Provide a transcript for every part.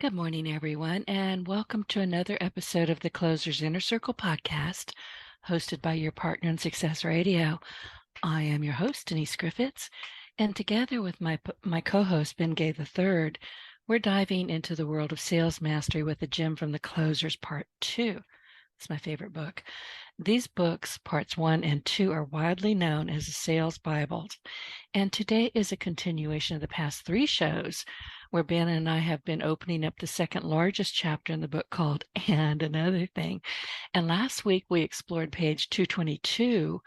Good morning, everyone, and welcome to another episode of the Closer's Inner Circle podcast, hosted by your partner in Success Radio. I am your host, Denise Griffitts, and together with my co-host, Ben Gay III, we're diving into the world of sales mastery with a gem from the Closers Part 2. It's my favorite book. These books, parts 1 and 2, are widely known as the sales Bibles. And today is a continuation of the past 3 shows where Ben and I have been opening up the second largest chapter in the book called And Another Thing. And last week we explored page 222,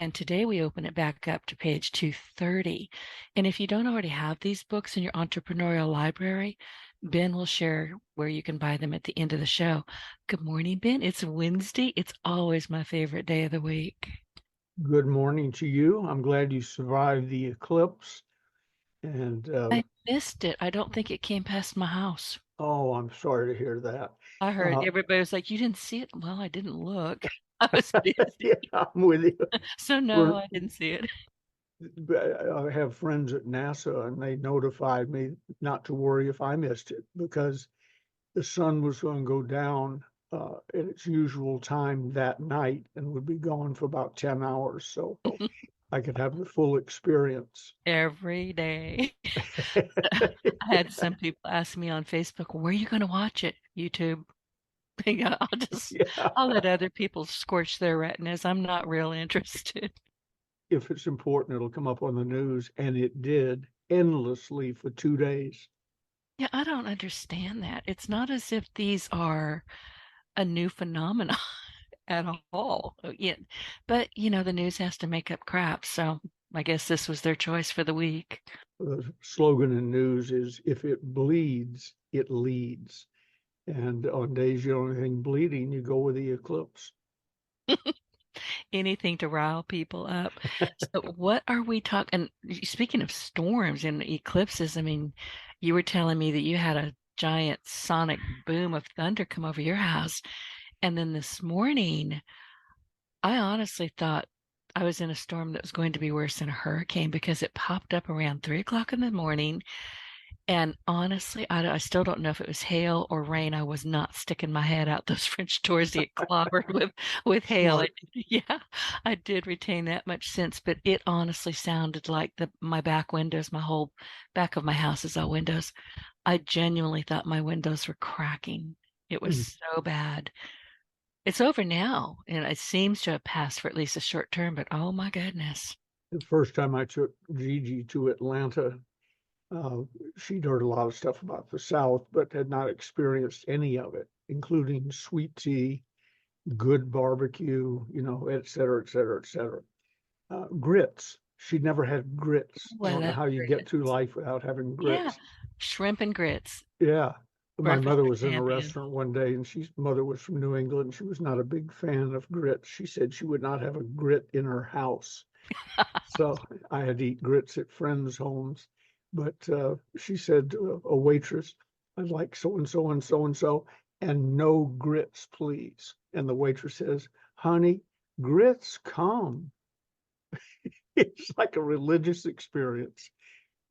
and today we open it back up to page 230. And if you don't already have these books in your entrepreneurial library, Ben will share where you can buy them at the end of the show. Good morning, Ben. It's Wednesday. It's always my favorite day of the week. Good morning to you. I'm glad you survived the eclipse. And I missed it. I don't think it came past my house. oh, I'm sorry to hear that. I heard Uh, everybody was like, "You didn't see it?" Well, I didn't look. I was busy. yeah, I'm with you. So no, We're, I didn't see it. I have friends at NASA, and they notified me not to worry if I missed it because the sun was going to go down at its usual time that night and would be gone for about 10 hours. So I could have the full experience. Every day. I had some people ask me on Facebook, "Where are you going to watch it?" YouTube. Yeah, Yeah. I'll let other people scorch their retinas. I'm not real interested. If it's important, it'll come up on the news, and it did endlessly for 2 days. Yeah, I don't understand that. It's not as if these are a new phenomenon at all. Yeah, but the news has to make up crap, so I guess this was their choice for the week. The slogan in news is if it bleeds, it leads. And on days you don't have anything bleeding, you go with the eclipse. Anything to rile people up. So what are we talking? And speaking of storms and eclipses, I mean, you were telling me that you had a giant sonic boom of thunder come over your house. And then this morning, I honestly thought I was in a storm that was going to be worse than a hurricane because it popped up around 3 o'clock in the morning. And honestly, I still don't know if it was hail or rain. I was not sticking my head out those French doors to get clobbered with hail. Smart. Yeah, I did retain that much sense, but it honestly sounded like my back windows, my whole back of my house is all windows. I genuinely thought my windows were cracking. It was Mm. so bad. It's over now, and it seems to have passed for at least a short term, but oh my goodness. The first time I took Gigi to Atlanta, uh, she'd heard a lot of stuff about the South, but had not experienced any of it, including sweet tea, good barbecue, et cetera, et cetera, et cetera. Grits. She'd never had grits. I Oh, I don't know love how you get through grits. life without having Yeah, grits. shrimp and grits, Yeah. My breakfast mother for was in a champions. restaurant one day, and she's mother was from New England. She was not a big fan of grits. She said she would not have a grit in her house. So I had to eat grits at friends' homes. But she said, a waitress, I'd like so and so and so and so, and no grits, please. And the waitress says, honey, grits come. It's like a religious experience.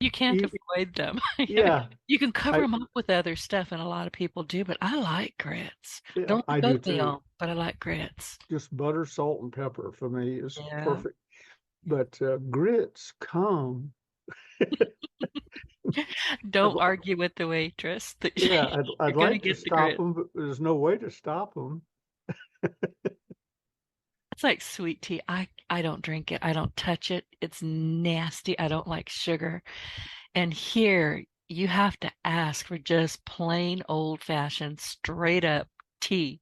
You can't E- avoid them. Yeah, You can cover I them up with other stuff, and a lot of people do, but I like grits. yeah, Don't I like do too. oatmeal, but I like grits. Just butter, salt, and pepper for me is Yeah. perfect. But grits come. I'd, Don't argue with the waitress. yeah, You're I'd gonna like to get the stop grit. them, but there's no way to stop them. It's like sweet tea. I don't drink it. I don't touch it. It's nasty. I don't like sugar. And here you have to ask for just plain old-fashioned, straight up tea.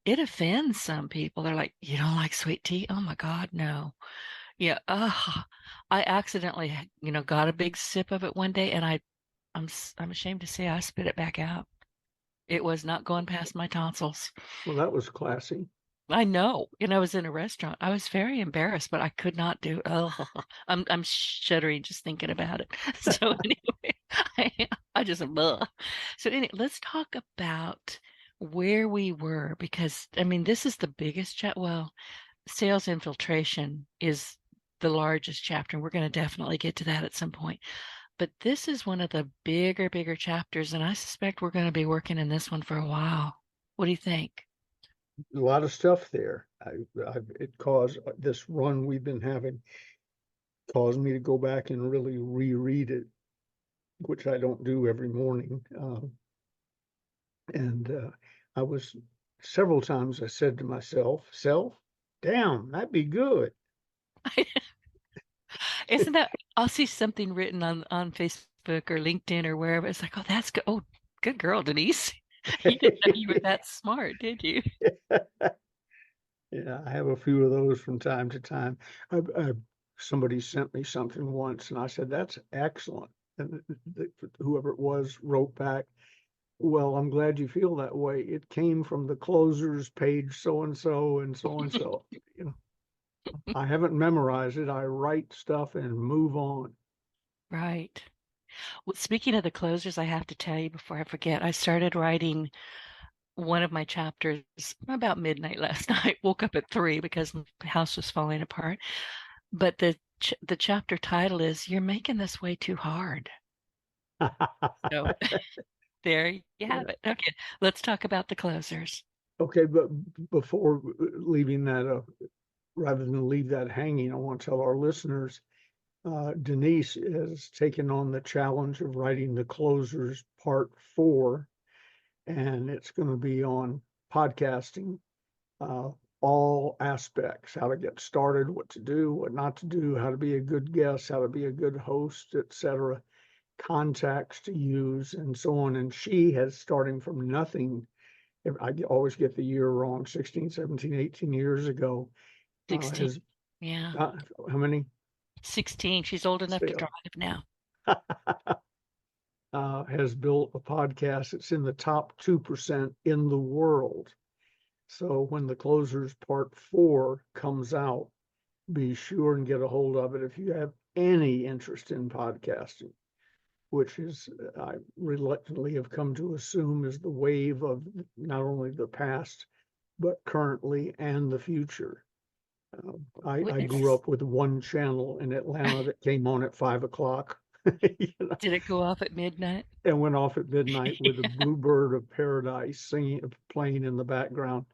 It offends some people. They're like, "You don't like sweet tea? Oh my God, no." Yeah, I accidentally, got a big sip of it one day, and I'm ashamed to say I spit it back out. It was not going past my tonsils. Well, that was classy. I know, and I was in a restaurant. I was very embarrassed, but I could not do. Oh, I'm shuddering just thinking about it. So anyway, I just blah. So anyway, let's talk about where we were because I mean this is the biggest chat. Well, sales infiltration is the largest chapter, and we're going to definitely get to that at some point. but this is one of the bigger chapters, and I suspect we're going to be working in this one for a while. What do you think? A lot of stuff there. It caused this run we've been having caused me to go back and really reread it, which I don't do every morning. And I was several times I said to myself, "Self, damn, that'd be good." Isn't that, I'll see something written on Facebook or LinkedIn or wherever. It's like, oh, that's good. Oh, good girl, Denise. You didn't know you were that smart, did you? Yeah, I have a few of those from time to time. Somebody sent me something once, and I said, "That's excellent." And whoever it was wrote back, "Well, I'm glad you feel that way. It came from the closer's page so and so and so and so." You know, I haven't memorized it. I write stuff and move on. Right. Well, speaking of the closers, I have to tell you before I forget, I started writing one of my chapters about midnight last night. Woke up at 3 because my house was falling apart. But the chapter title is "You're Making This Way Too Hard." So there you have Yeah. it. Okay, let's talk about the closers. Okay, but before leaving that, rather than leave that hanging, I want to tell our listeners, Denise has taken on the challenge of writing the closers part 4, and it's going to be on podcasting, uh, all aspects, how to get started, what to do, what not to do, how to be a good guest, how to be a good host, etc., contacts to use, and so on. And she has, starting from nothing, I always get the year wrong, 16, 17, 18 years ago, 16. has, Yeah. how many? 16. She's old enough to drive now. Has built a podcast that's in the top 2% in the world. So when the closers part 4 comes out, be sure and get a hold of it if you have any interest in podcasting, which is, I reluctantly have come to assume, is the wave of not only the past, but currently and the future. I grew It's, up with one channel in Atlanta that came on at 5 o'clock. You know, did it go off at midnight? and went off at midnight with a Yeah. bluebird of paradise singing, playing in the background.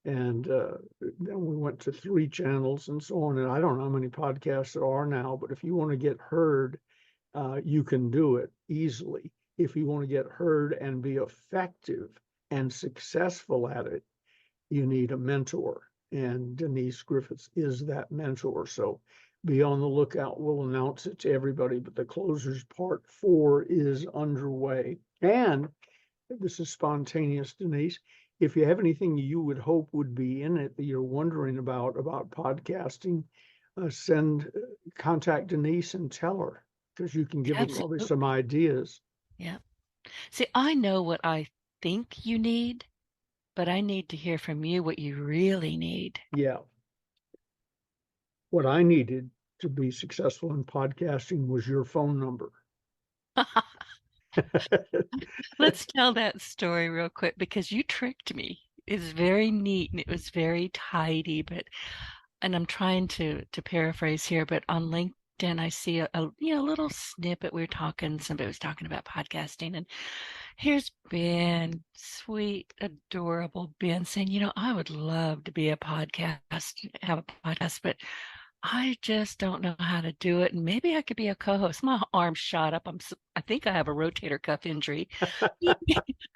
And then we went to 3 channels and so on. And I don't know how many podcasts there are now, but if you want to get heard, you can do it easily. If you want to get heard and be effective and successful at it, you need a mentor. And Denise Griffitts is that mentor. So be on the lookout. We'll announce it to everybody. But the closers part 4 is underway. And this is spontaneous, Denise. If you have anything you would hope would be in it that you're wondering about podcasting, contact Denise and tell her, because you can give her probably some Absolutely. ideas. Yeah. See, I know what I think you need, but I need to hear from you what you really need. Yeah. What I needed to be successful in podcasting was your phone number. Let's tell that story real quick because you tricked me. It's very neat and it was very tidy, but and I'm trying to paraphrase here, but on LinkedIn I see a little snippet. We were talking, somebody was talking about podcasting, and here's Ben, sweet, adorable Ben saying, I would love to be have a podcast, but I just don't know how to do it. And maybe I could be a co-host. My arm shot up. I think I have a rotator cuff injury.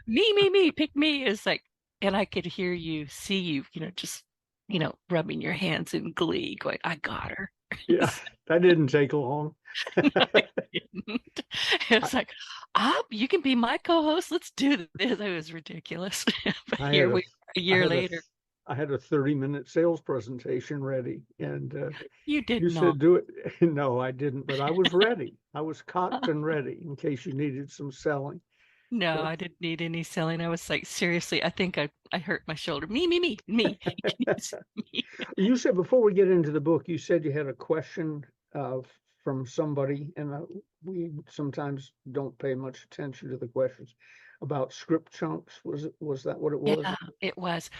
Me, pick me. It's like, and I could hear you, see you, just, rubbing your hands in glee, going, I got her. Yeah, that didn't take long. No, I, it didn't. It's like, you can be my co-host. Let's do this. It was ridiculous. But I had here a we are a I year had a later. I had a 30-minute sales presentation ready, and You did you not. said do it. No, I didn't, but I was ready. I was cocked and ready in case you needed some selling. No, But I didn't need any selling. I was like, seriously, I think I hurt my shoulder. Me. Me. you said, before we get into the book, you said you had a question from somebody, and we sometimes don't pay much attention to the questions about script chunks. Was that what it was? Yeah, it was.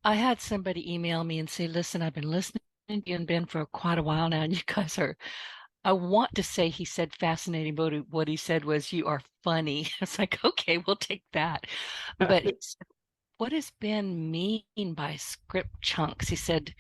I had somebody email me and say, listen, I've been listening to you and Ben for quite a while now, and you guys are I want to say he said fascinating, but what he said was, "You are funny." It's like, okay, we'll take that. But he said, what does Ben mean by script chunks? He said,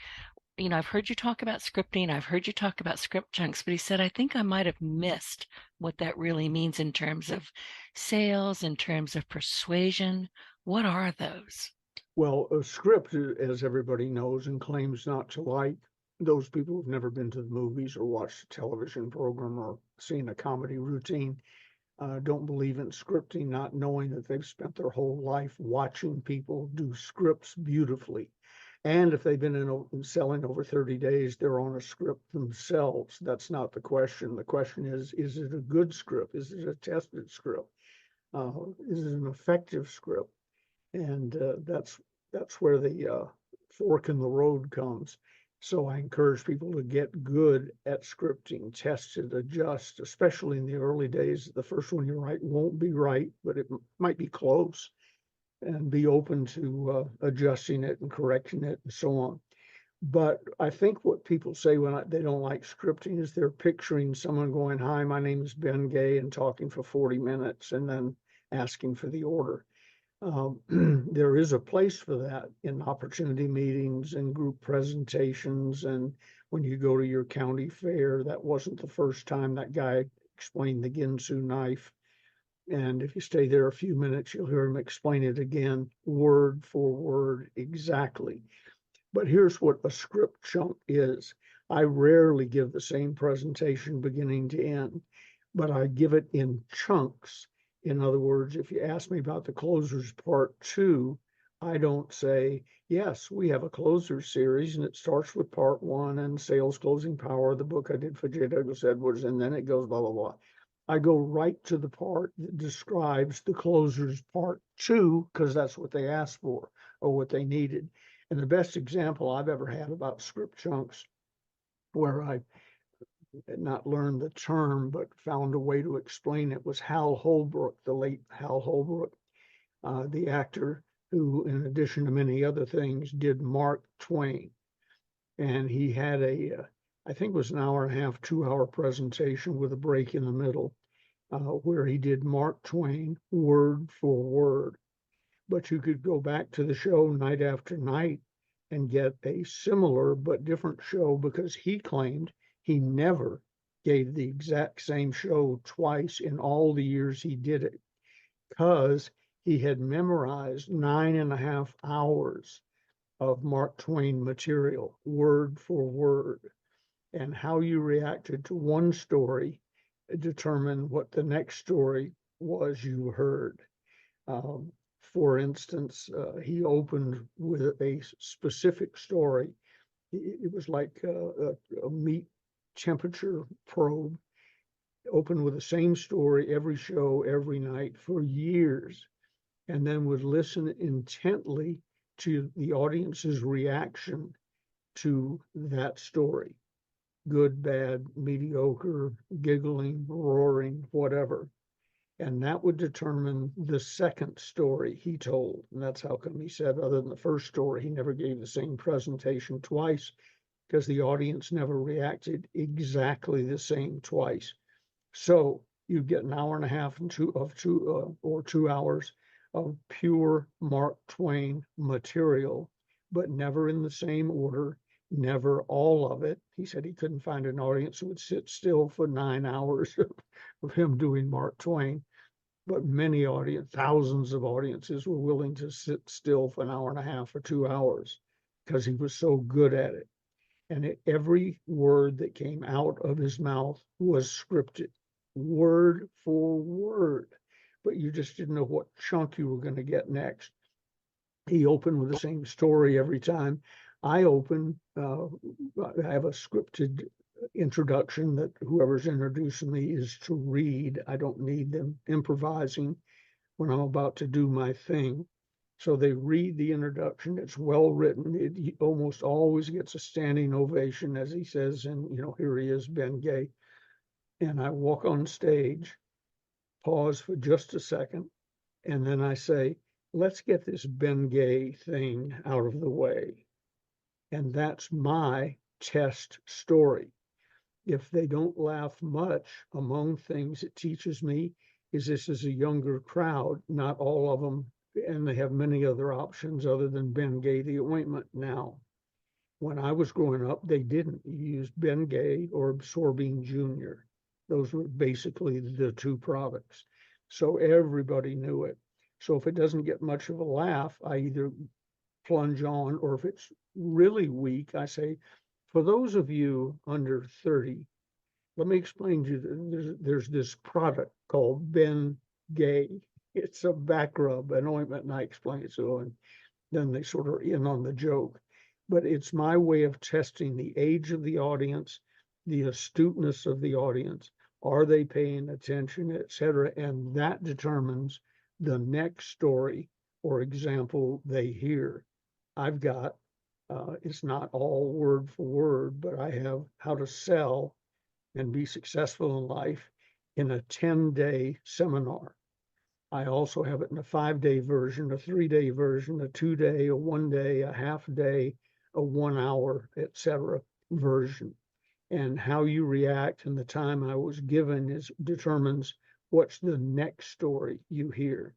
I've heard you talk about scripting, I've heard you talk about script chunks, but he said, I think I might have missed what that really means in terms of sales, in terms of persuasion. What are those? Well, a script, as everybody knows and claims not to like, those people who've never been to the movies or watched a television program or seen a comedy routine, don't believe in scripting, not knowing that they've spent their whole life watching people do scripts beautifully. And if they've been in selling over 30 days, they're on a script themselves. That's not the question. The question is it a good script? Is it a tested script? Is it an effective script? And that's where the fork in the road comes. So I encourage people to get good at scripting, test it, adjust, especially in the early days. The first one you write won't be right, but it might be close, and be open to adjusting it and correcting it and so on. But I think what people say when they don't like scripting is they're picturing someone going, "Hi, my name is Ben Gay," and talking for 40 minutes and then asking for the order. There is a place for that in opportunity meetings and group presentations. And when you go to your county fair, that wasn't the first time that guy explained the Ginsu knife. And if you stay there a few minutes, you'll hear him explain it again, word for word, exactly. But here's what a script chunk is. I rarely give the same presentation beginning to end, but I give it in chunks. In other words, if you ask me about the closers part two, I don't say, yes, we have a closers series and it starts with part one and sales closing power, the book I did for J. Douglas Edwards, and then it goes blah, blah, blah. I go right to the part that describes the closers part two, because that's what they asked for or what they needed. And the best example I've ever had about script chunks, where I had not learned the term but found a way to explain it, was Hal Holbrook, the late Hal Holbrook, the actor who, in addition to many other things, did Mark Twain. And he had I think it was an hour and a half, 2 hour presentation with a break in the middle, where he did Mark Twain word for word. But you could go back to the show night after night and get a similar but different show, because he claimed he never gave the exact same show twice in all the years he did it, because he had memorized 9.5 hours of Mark Twain material, word for word. And how you reacted to one story determined what the next story was you heard. Um, for instance, he opened with a specific story. It was like a meat temperature probe. Opened with the same story every show, every night for years, and then would listen intently to the audience's reaction to that story. Good, bad, mediocre, giggling, roaring, whatever. And that would determine the second story he told. And that's how come he said, other than the first story, he never gave the same presentation twice, because the audience never reacted exactly the same twice. So you get an hour and a half and 2 hours of pure Mark Twain material, but never in the same order, never all of it. He said he couldn't find an audience who would sit still for 9 hours of him doing Mark Twain, but many thousands of audiences were willing to sit still for an hour and a half or 2 hours because he was so good at it. And every word that came out of his mouth was scripted, word for word, but you just didn't know what chunk you were going to get next. He opened with the same story every time. I have a scripted introduction that whoever's introducing me is to read. I don't need them improvising when I'm about to do my thing. So they read the introduction. It's well written. It almost always gets a standing ovation, as he says, and here he is, Ben Gay. And I walk on stage, pause for just a second, and then I say, let's get this Ben Gay thing out of the way. And that's my test story. If they don't laugh much, among things it teaches me is this is a younger crowd, not all of them, and they have many other options other than Bengay the ointment now. When I was growing up, they didn't. You used Bengay or Absorbing Junior. Those were basically the two products. So everybody knew it. So if it doesn't get much of a laugh, I either plunge on, or if it's really weak, I say, for those of you under 30, let me explain to you. There's this product called Bengay. It's a back rub, an ointment, and I explain it to them. Then they sort of in on the joke. But it's my way of testing the age of the audience, the astuteness of the audience. Are they paying attention, etc.? And that determines the next story or example they hear. I've got, it's not all word for word, but I have how to sell and be successful in life in a 10-day seminar. I also have it in a 5-day version, a 3-day version, a 2-day, a 1-day, a half day, a 1 hour, etc. version. And how you react and the time I was given determines what's the next story you hear.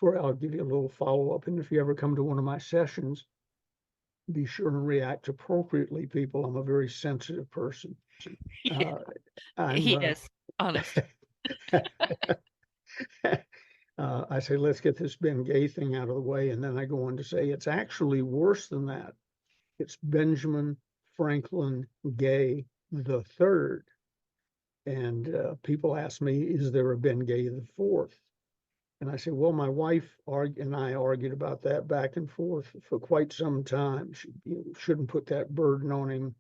I'll give you a little follow up. And if you ever come to one of my sessions, be sure and react appropriately, people. I'm a very sensitive person. Yeah, Uh, I'm he is honest. I say, let's get this Ben Gay thing out of the way. And then I go on to say, it's actually worse than that. It's Benjamin Franklin Gay the third. And people ask me, is there a Ben Gay the fourth? And I say, well, my wife and I argued about that back and forth for quite some time. She shouldn't put that burden on him.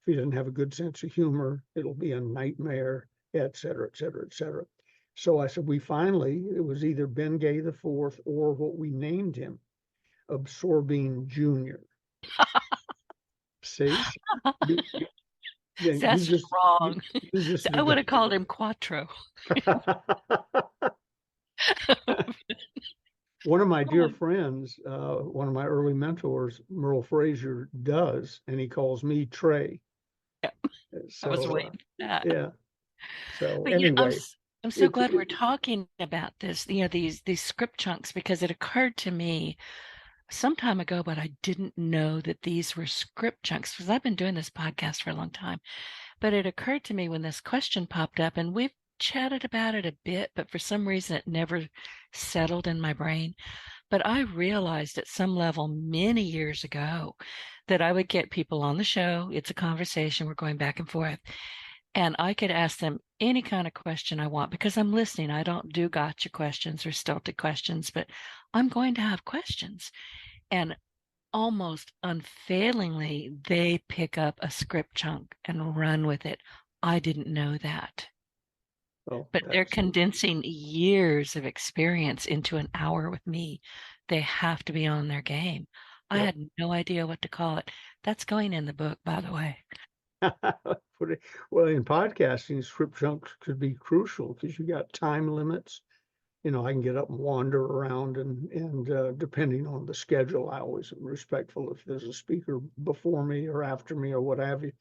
If he doesn't have a good sense of humor, it'll be a nightmare, et cetera, et cetera, et cetera. So I said, it was either Ben Gay the fourth or what we named him, Absorbing Junior. See, you, That's wrong. you just I would did have called him Quattro. that. One of my dear Oh, friends, one of my early mentors, Merle Frazier, does, and he calls me Trey. yeah, I was So, waiting for that. yeah. So But anyway, I'm so it's glad we're talking about this, these script chunks, because it occurred to me some time ago, but I didn't know that these were script chunks because I've been doing this podcast for a long time. But it occurred to me when this question popped up, and we've chatted about it a bit, but for some reason it never settled in my brain. But I realized at some level many years ago that I would get people on the show. It's a conversation, we're going back and forth. And I could ask them any kind of question I want because I'm listening. I don't do gotcha questions or stilted questions, but I'm going to have questions. And almost unfailingly, they pick up a script chunk and run with it. I didn't know that. well, But they're that's condensing years of experience into an hour with me. They have to be on their game. I yep. had no idea what to call it. That's going in the book, by the way. Well, in podcasting, script chunks could be crucial because you got time limits. I can get up and wander around, and depending on the schedule, I always am respectful if there's a speaker before me or after me or what have you.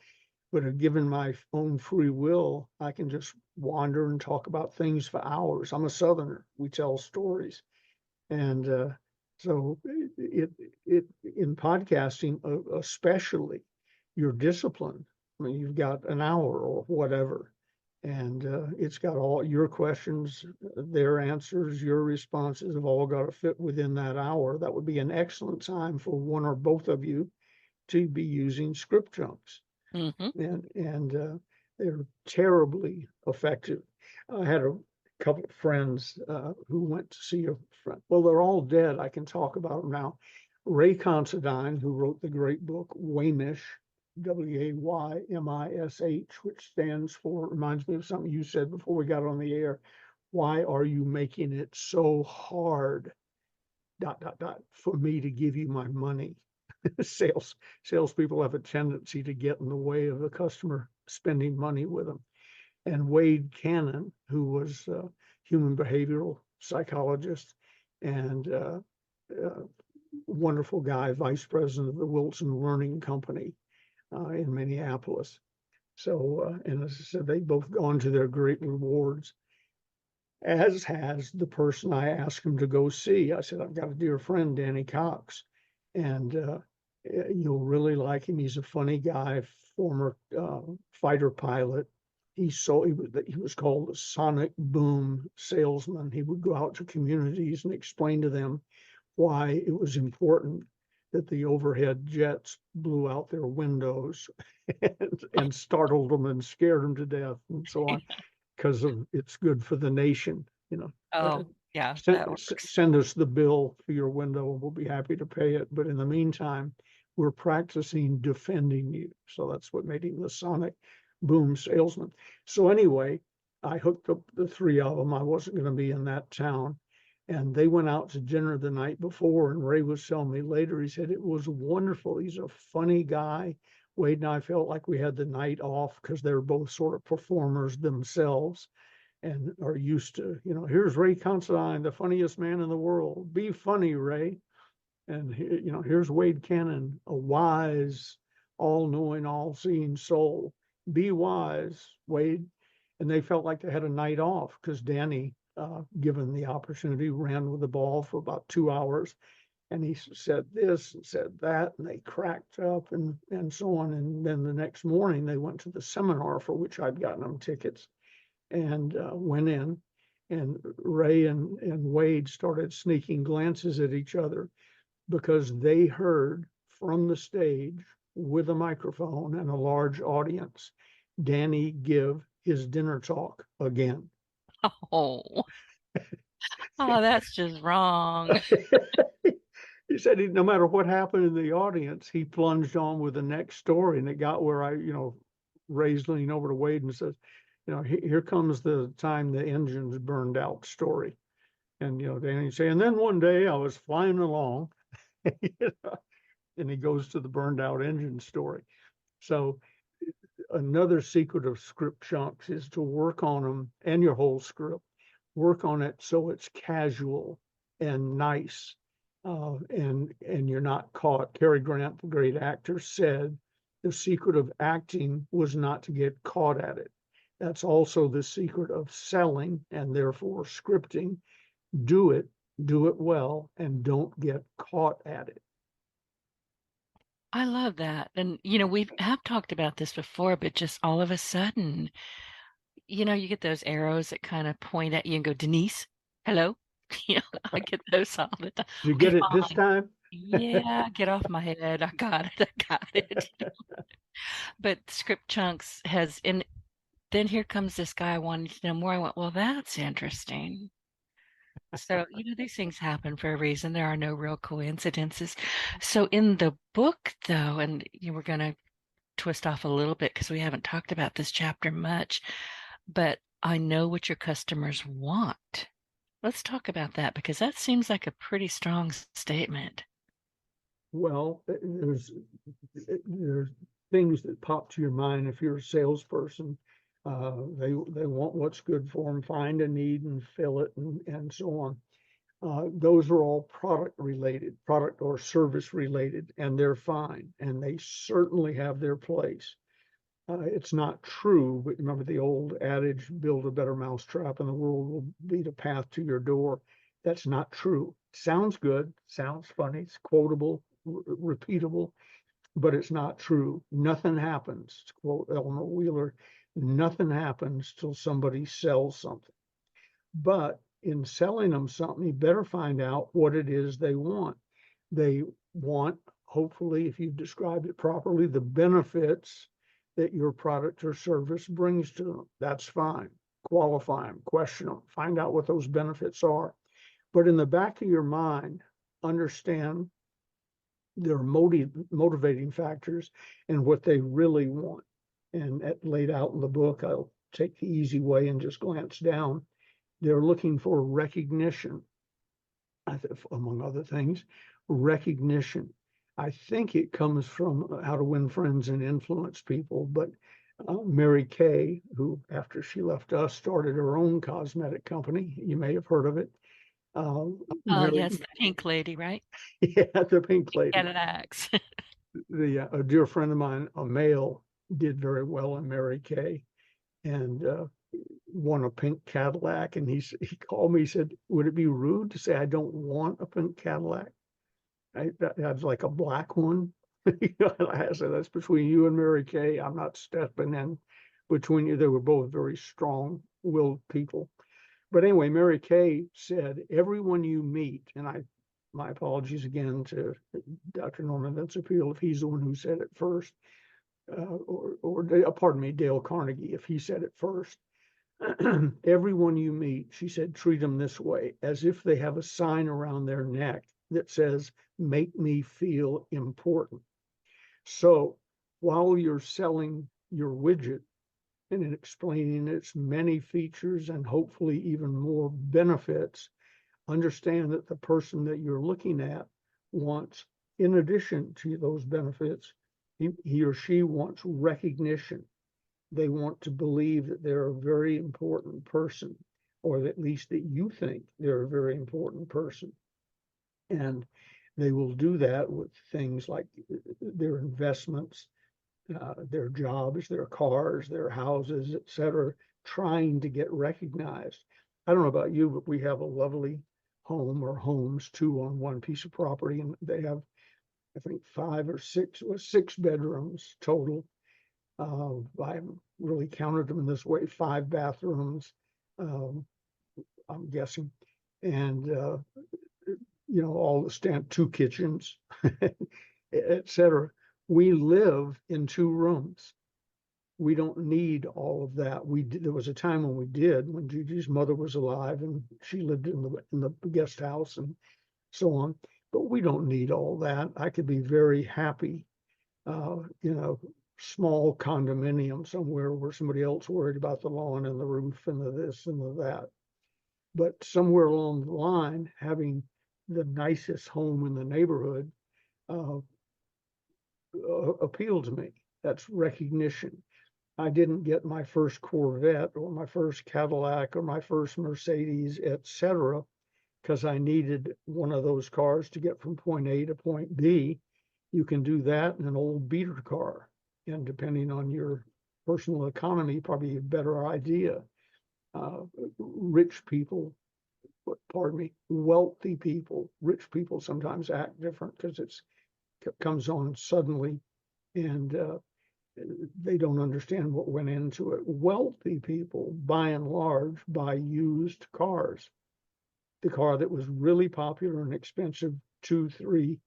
But given my own free will, I can just wander and talk about things for hours. I'm a Southerner. We tell stories, and so it in podcasting, especially, you're disciplined. I mean, you've got an hour or whatever, and it's got all your questions, their answers, your responses have all got to fit within that hour. That would be an excellent time for one or both of you to be using script chunks, Hmm. and they're terribly effective. I had a couple of friends who went to see a friend. Well, they're all dead. I can talk about them now. Ray Considine, who wrote the great book Waymish, Waymish, which stands for, reminds me of something you said before we got on the air. Why are you making it so hard? Dot dot dot for me to give you my money. Salespeople have a tendency to get in the way of the customer spending money with them. And Wade Cannon, who was a human behavioral psychologist and wonderful guy, vice president of the Wilson Learning Company in Minneapolis. So, and as I said, they've both gone to their great rewards, as has the person I asked him to go see. I said, I've got a dear friend, Danny Cox, and you'll really like him. He's a funny guy, former fighter pilot. He was called a sonic boom salesman. He would go out to communities and explain to them why it was important that the overhead jets blew out their windows and startled them and scared them to death and so on, because of it's good for the nation. Oh, yeah, Send, that works. send us the bill for your window and we'll be happy to pay it. But in the meantime, we're practicing defending you. So that's what made him the sonic boom salesman. So anyway, I hooked up the three of them. I wasn't going to be in that town. And they went out to dinner the night before. And Ray was telling me later, he said, it was wonderful. He's a funny guy. Wade and I felt like we had the night off because they're both sort of performers themselves and are used to, here's Ray Considine, the funniest man in the world. Be funny, Ray. And, here's Wade Cannon, a wise, all knowing, all seeing soul. Be wise, Wade. And they felt like they had a night off because Danny, given the opportunity, ran with the ball for about 2 hours. And he said this and said that, and they cracked up and so on. And then the next morning, they went to the seminar for which I'd gotten them tickets and went in. And Ray and Wade started sneaking glances at each other because they heard from the stage with a microphone and a large audience, Danny give his dinner talk again. Oh, oh, that's just wrong. He said no matter what happened in the audience, he plunged on with the next story, and it got where Ray's leaning over to Wade and says, here comes the time the engines burned out story. And, Danny say, and then one day I was flying along, and he goes to the burned out engine story. So another secret of script chunks is to work on them and your whole script, work on it so it's casual and nice. And you're not caught. Cary Grant, the great actor, said the secret of acting was not to get caught at it. That's also the secret of selling and therefore scripting. Do it well, and don't get caught at it. I love that. And, we have talked about this before, but just all of a sudden, you get those arrows that kind of point at you and go, Denise, hello. I get those all the time. Did you Okay, get it this fine. time? Yeah, get off my head. I got it. I got it. But script chunks and then here comes this guy wanting to know more. I went, well, that's interesting. So, these things happen for a reason. There are no real coincidences. So in the book, though, and we're going to twist off a little bit because we haven't talked about this chapter much, but I know what your customers want. Let's talk about that because that seems like a pretty strong statement. Well, there's things that pop to your mind if you're a salesperson. They want what's good for them, find a need and fill it, and so on. Those are all product related, product or service related, and they're fine, and they certainly have their place. It's not true, but remember the old adage, build a better mousetrap and the world will beat a path to your door. That's not true. Sounds good, sounds funny, it's quotable, repeatable, but it's not true. Nothing happens, to quote Eleanor Wheeler, nothing happens till somebody sells something. But in selling them something, you better find out what it is they want. They want, hopefully, if you've described it properly, the benefits that your product or service brings to them. That's fine. Qualify them, question them, find out what those benefits are. But in the back of your mind, understand their motivating factors and what they really want. And laid out in the book, I'll take the easy way and just glance down. They're looking for recognition, among other things, recognition. I think it comes from How to Win Friends and Influence People, but Mary Kay, who after she left us started her own cosmetic company. You may have heard of it. Oh, Mary, yes, the pink lady, right? yeah, the pink lady. Got an axe. A dear friend of mine, a male, did very well in Mary Kay, and won a pink Cadillac. And he called me, he said, would it be rude to say I don't want a pink Cadillac? I'd like a black one. I said, that's between you and Mary Kay. I'm not stepping in between you. They were both very strong-willed people. But anyway, Mary Kay said, everyone you meet, and my apologies again to Dr. Norman Vincent if he's the one who said it first, pardon me, Dale Carnegie, if he said it first. Everyone you meet, she said, treat them this way, as if they have a sign around their neck that says, make me feel important. So while you're selling your widget and explaining its many features and hopefully even more benefits, understand that the person that you're looking at wants, in addition to those benefits, he or she wants recognition. They want to believe that they're a very important person, or at least that you think they're a very important person. And they will do that with things like their investments, their jobs, their cars, their houses, etc., trying to get recognized. I don't know about you, but we have a lovely home or homes, two on one piece of property, and they have, I think, 5 or 6 bedrooms total. I haven't really counted them in this way, 5 bathrooms, I'm guessing, and all the 2 kitchens, etc. We live in 2 rooms. We don't need all of that. There was a time when we did, when Gigi's mother was alive and she lived in the guest house and so on. But we don't need all that. I could be very happy, small condominium somewhere where somebody else worried about the lawn and the roof and the this and the that. But somewhere along the line, having the nicest home in the neighborhood appealed to me. That's recognition. I didn't get my first Corvette or my first Cadillac or my first Mercedes, etc., because I needed one of those cars to get from point A to point B. You can do that in an old beater car. And depending on your personal economy, probably a better idea. Rich people, wealthy people, rich people sometimes act different because it comes on suddenly and they don't understand what went into it. Wealthy people, by and large, buy used cars. The car that was really popular and expensive 2, 3,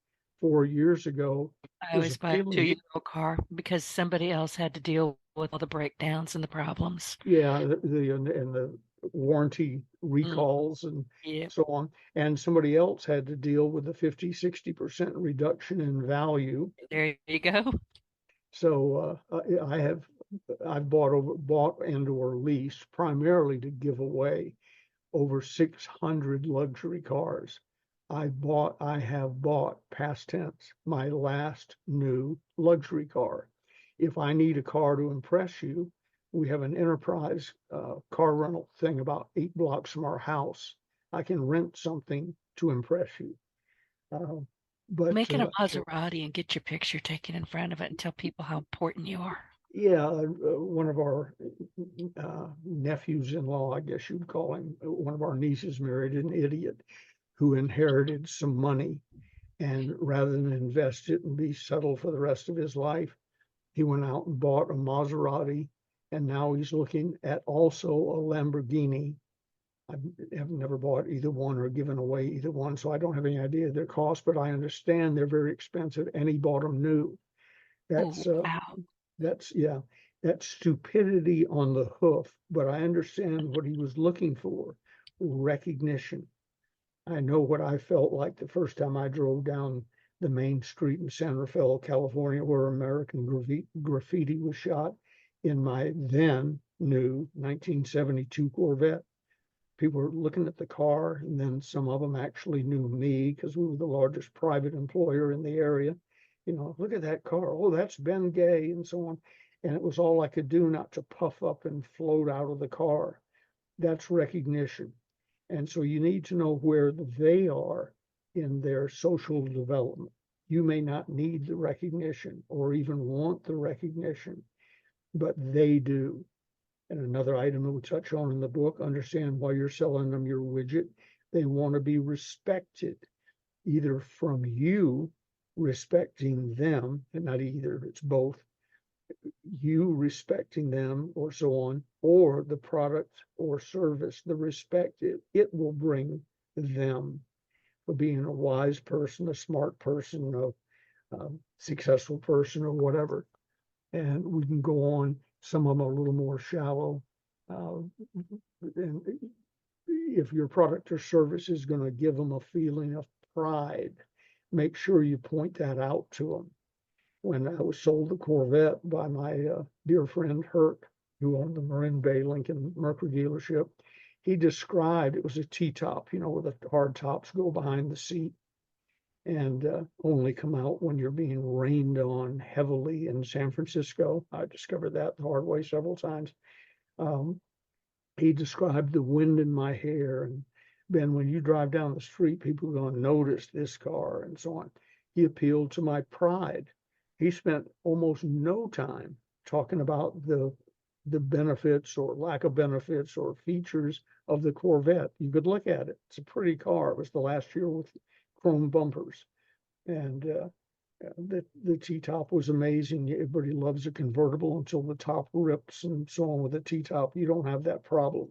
4 years ago I was always buy a appealing. 2-year-old car because somebody else had to deal with all the breakdowns and the problems. Yeah, the warranty recalls and Yeah, so on. And somebody else had to deal with the 50, 60% reduction in value. there you go. So I've bought and or leased primarily to give away over 600 luxury cars. I have bought, past tense, my last new luxury car. If I need a car to impress you, we have an enterprise car rental thing about 8 blocks from our house. I can rent something to impress you. Make it a Maserati and get your picture taken in front of it and tell people how important you are. Yeah, one of our nephews-in-law, I guess you'd call him, one of our nieces married an idiot who inherited some money, and rather than invest it and be settled for the rest of his life, he went out and bought a Maserati, and now he's looking at also a Lamborghini. I have never bought either one or given away either one, so I don't have any idea of their cost, but I understand they're very expensive, and he bought them new. That's Oh, wow. that's stupidity on the hoof, but I understand what he was looking for, recognition. I know what I felt like the first time I drove down the main street in San Rafael, California, where American graffiti was shot in my then new 1972 Corvette. People were looking at the car, and then some of them actually knew me because we were the largest private employer in the area. Look at that car. Oh, that's Ben Gay, and so on. And it was all I could do not to puff up and float out of the car. That's recognition. And so you need to know where they are in their social development. You may not need the recognition or even want the recognition, but they do. And another item that we touch on in the book, understand why you're selling them your widget. They want to be respected, either from you respecting them, and not either, it's both, you respecting them or so on, or the product or service, the respect it will bring them for being a wise person, a smart person, a successful person, or whatever. And we can go on. Some of them are a little more shallow. And if your product or service is going to give them a feeling of pride, make sure you point that out to them. When I was sold the Corvette by my dear friend Herc, who owned the Marin Bay Lincoln Mercury dealership, he described it was a T-top, where the hard tops go behind the seat and only come out when you're being rained on heavily in San Francisco. I discovered that the hard way several times. He described the wind in my hair, and Ben, when you drive down the street, people are going to notice this car and so on. He appealed to my pride. He spent almost no time talking about the benefits or lack of benefits or features of the Corvette. You could look at it. It's a pretty car. It was the last year with chrome bumpers. And the T-top was amazing. Everybody loves a convertible until the top rips and so on. With a T-top, you don't have that problem.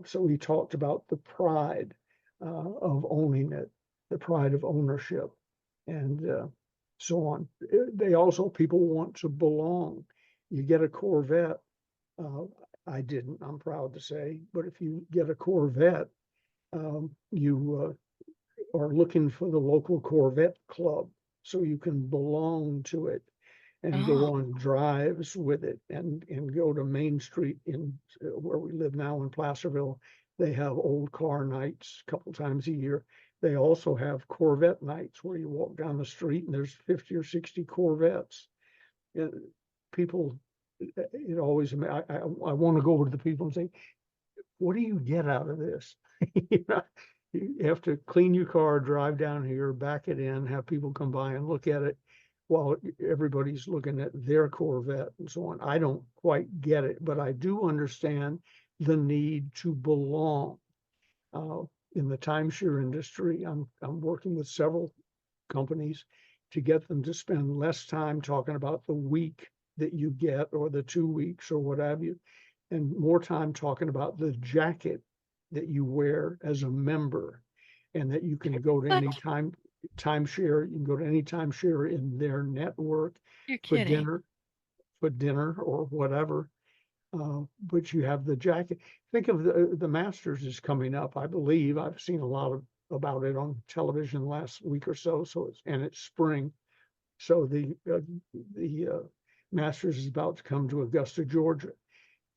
So he talked about the pride of owning it, the pride of ownership, and so on. They also, people want to belong. You get a Corvette. I didn't, I'm proud to say, but if you get a Corvette, you are looking for the local Corvette club so you can belong to it and Oh, go on drives with it and go to Main Street in where we live now in Placerville. They have old car nights a couple times a year. They also have Corvette nights where you walk down the street and there's 50 or 60 Corvettes. And people, it always, I want to go over to the people and say, what do you get out of this? You have to clean your car, drive down here, back it in, have people come by and look at it while everybody's looking at their Corvette and so on. I don't quite get it, but I do understand the need to belong. In the timeshare industry, I'm working with several companies to get them to spend less time talking about the week that you get or the 2 weeks or what have you, and more time talking about the jacket that you wear as a member, and that you can go to what? any timeshare. You can go to any timeshare in their network You're for kidding. dinner or whatever. But you have the jacket. Think of the Masters is coming up. I believe I've seen a lot about it on television last week or so. It's spring. So the Masters is about to come to Augusta, Georgia.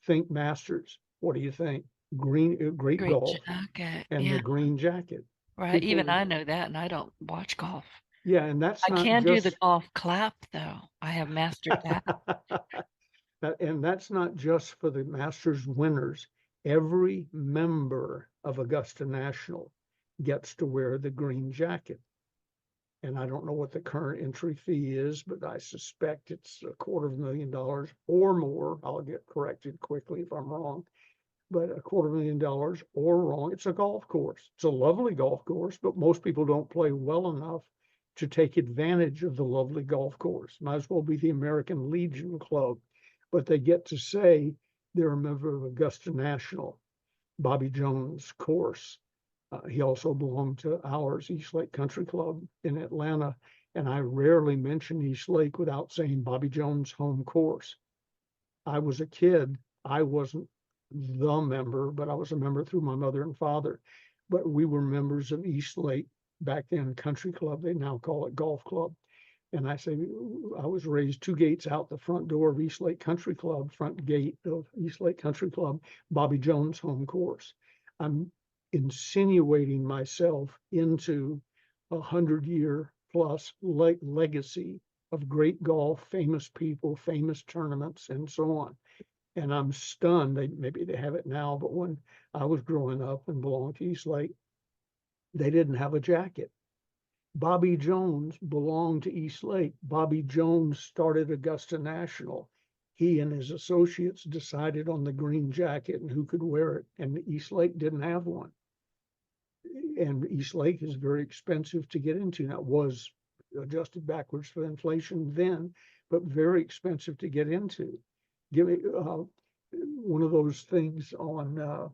Think Masters. What do you think? Great Great golf jacket. and the Yeah, green jacket. right. Even People, I know that, and I don't watch golf. yeah, and that's I not can do the just golf clap, though. I have mastered that. and that's not just for the Masters winners. Every member of Augusta National gets to wear the green jacket. And I don't know what the current entry fee is, but I suspect it's $250,000 or more. I'll get corrected quickly if I'm wrong, but $250,000 or wrong. It's a golf course. It's a lovely golf course, but most people don't play well enough to take advantage of the lovely golf course. Might as well be the American Legion Club, but they get to say they're a member of Augusta National, Bobby Jones course. He also belonged to ours, East Lake Country Club in Atlanta. And I rarely mention East Lake without saying Bobby Jones home course. I was a kid. I wasn't the member, but I was a member through my mother and father. But we were members of East Lake back then, Country Club. They now call it Golf Club. And I say, I was raised 2 gates out the front door of East Lake Country Club, front gate of East Lake Country Club, Bobby Jones home course. I'm insinuating myself into 100-year plus legacy of great golf, famous people, famous tournaments, and so on. And I'm stunned. Maybe they have it now, but when I was growing up and belonged to East Lake, they didn't have a jacket. Bobby Jones belonged to East Lake. Bobby Jones started Augusta National. he and his associates decided on the green jacket and who could wear it. And East Lake didn't have one. And East Lake is very expensive to get into. Now, it was adjusted backwards for inflation then, but very expensive to get into. Give me one of those things on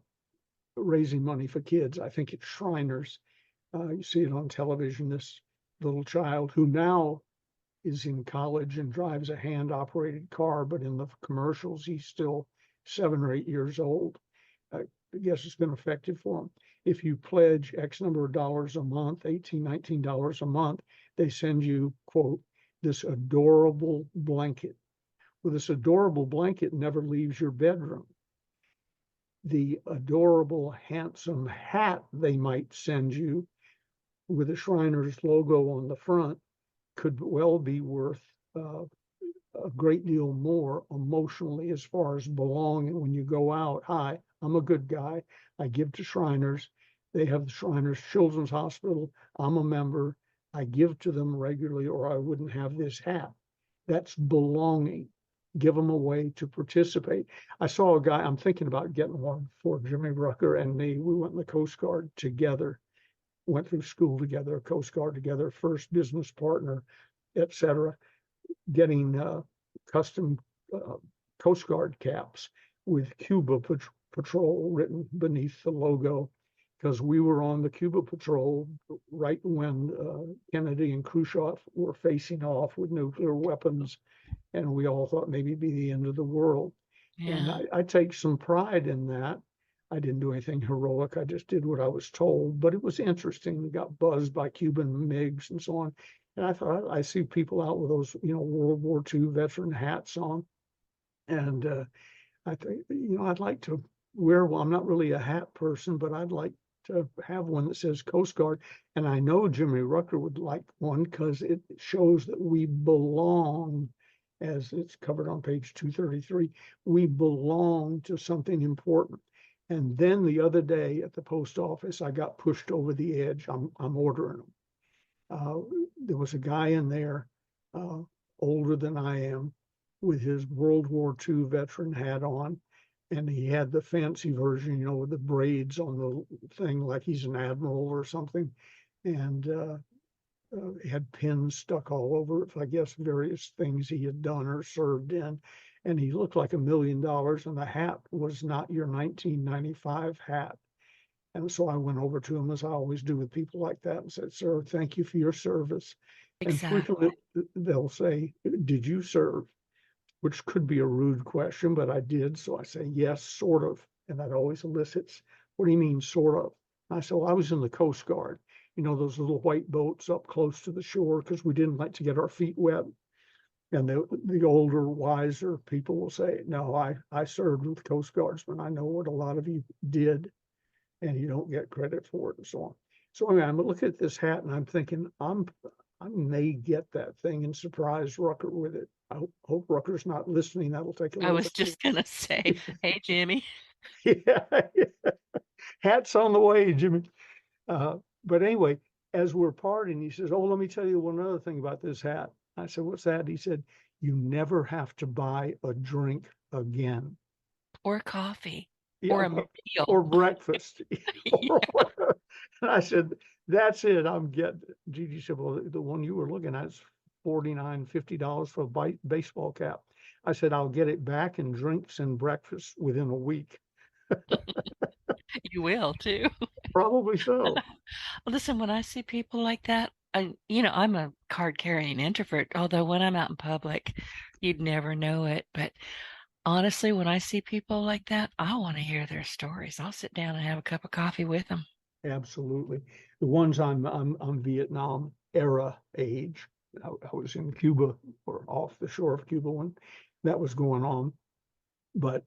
raising money for kids. I think it's Shriners. You see it on television, this little child who now is in college and drives a hand-operated car, but in the commercials, he's still 7 or 8 years old. I guess it's been effective for him. If you pledge X number of dollars a month, $18, $19 a month, they send you, quote, this adorable blanket. Well, this adorable blanket never leaves your bedroom. The adorable, handsome hat they might send you with the Shriners logo on the front could well be worth a great deal more emotionally as far as belonging when you go out. Hi, I'm a good guy. I give to Shriners. They have the Shriners Children's Hospital. I'm a member. I give to them regularly or I wouldn't have this hat. That's belonging. Give them a way to participate. I saw a guy, I'm thinking about getting one for Jimmy Rucker and me. We went in the Coast Guard together, went through school together, Coast Guard together, first business partner, etc. Getting custom Coast Guard caps with Cuba Patrol written beneath the logo, because we were on the Cuba Patrol right when Kennedy and Khrushchev were facing off with nuclear weapons, and we all thought maybe it'd be the end of the world. And Yeah. I take some pride in that. I didn't do anything heroic. I just did what I was told, but it was interesting. We got buzzed by Cuban MiGs and so on. And I thought, I see people out with those, World War II veteran hats on. And I think, I'd like to wear one. I'm not really a hat person, but I'd like to have one that says Coast Guard. And I know Jimmy Rucker would like one because it shows that we belong, as it's covered on page 233. We belong to something important. And then the other day at the post office, I got pushed over the edge. I'm ordering them. There was a guy in there, uh, older than I am, with his World War II veteran hat on, and he had the fancy version, with the braids on the thing, like he's an admiral or something, and he had pins stuck all over it, I guess various things he had done or served in, and he looked like $1 million, and the hat was not your 1995 hat. And so I went over to him, as I always do with people like that, and said, "Sir, thank you for your service." And Exactly. frequently they'll say, "Did you serve?" Which could be a rude question, but I did. So I say, "Yes, sort of." And that always elicits, "What do you mean, sort of?" I said, "Well, I was in the Coast Guard, those little white boats up close to the shore because we didn't like to get our feet wet." And the older, wiser people will say, "No, I served with Coast Guardsmen. I know what a lot of you did, and you don't get credit for it," and so on. So anyway, I'm looking at this hat and I'm thinking, I may get that thing and surprise Rucker with it. I hope Rucker's not listening. That'll take a I little was bit. just going to say, hey, Jimmy. Yeah, hat's on the way, Jimmy. But anyway, as we're parting, he says, "Oh, let me tell you one other thing about this hat." I said, "What's that?" He said, "You never have to buy a drink again." Or coffee. Yeah, Or a meal. or breakfast, or Yeah. whatever. And I said, "That's it. I'm getting it." Gigi said, "Well, the one you were looking at is $49, $50 for a baseball cap." I said, "I'll get it back in drinks and breakfast within a week." You will too. Probably so. Listen, when I see people like that, I'm a card carrying introvert, although when I'm out in public, you'd never know it. But honestly, when I see people like that, I want to hear their stories. I'll sit down and have a cup of coffee with them. Absolutely. The ones I'm Vietnam era age. I was in Cuba or off the shore of Cuba when that was going on. But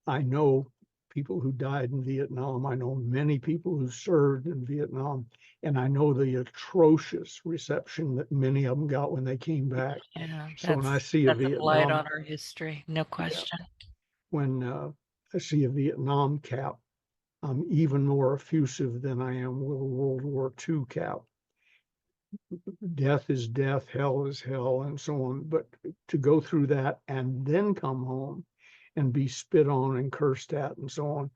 I know people who died in Vietnam. I know many people who served in Vietnam, and I know the atrocious reception that many of them got when they came back. Yeah, So when I that's see a that's a blight Vietnam, on our history, no yeah, question. when I see a Vietnam cap, I'm even more effusive than I am with a World War II cap. death is death, hell is hell, and so on. But to go through that and then come home and be spit on and cursed at and so on.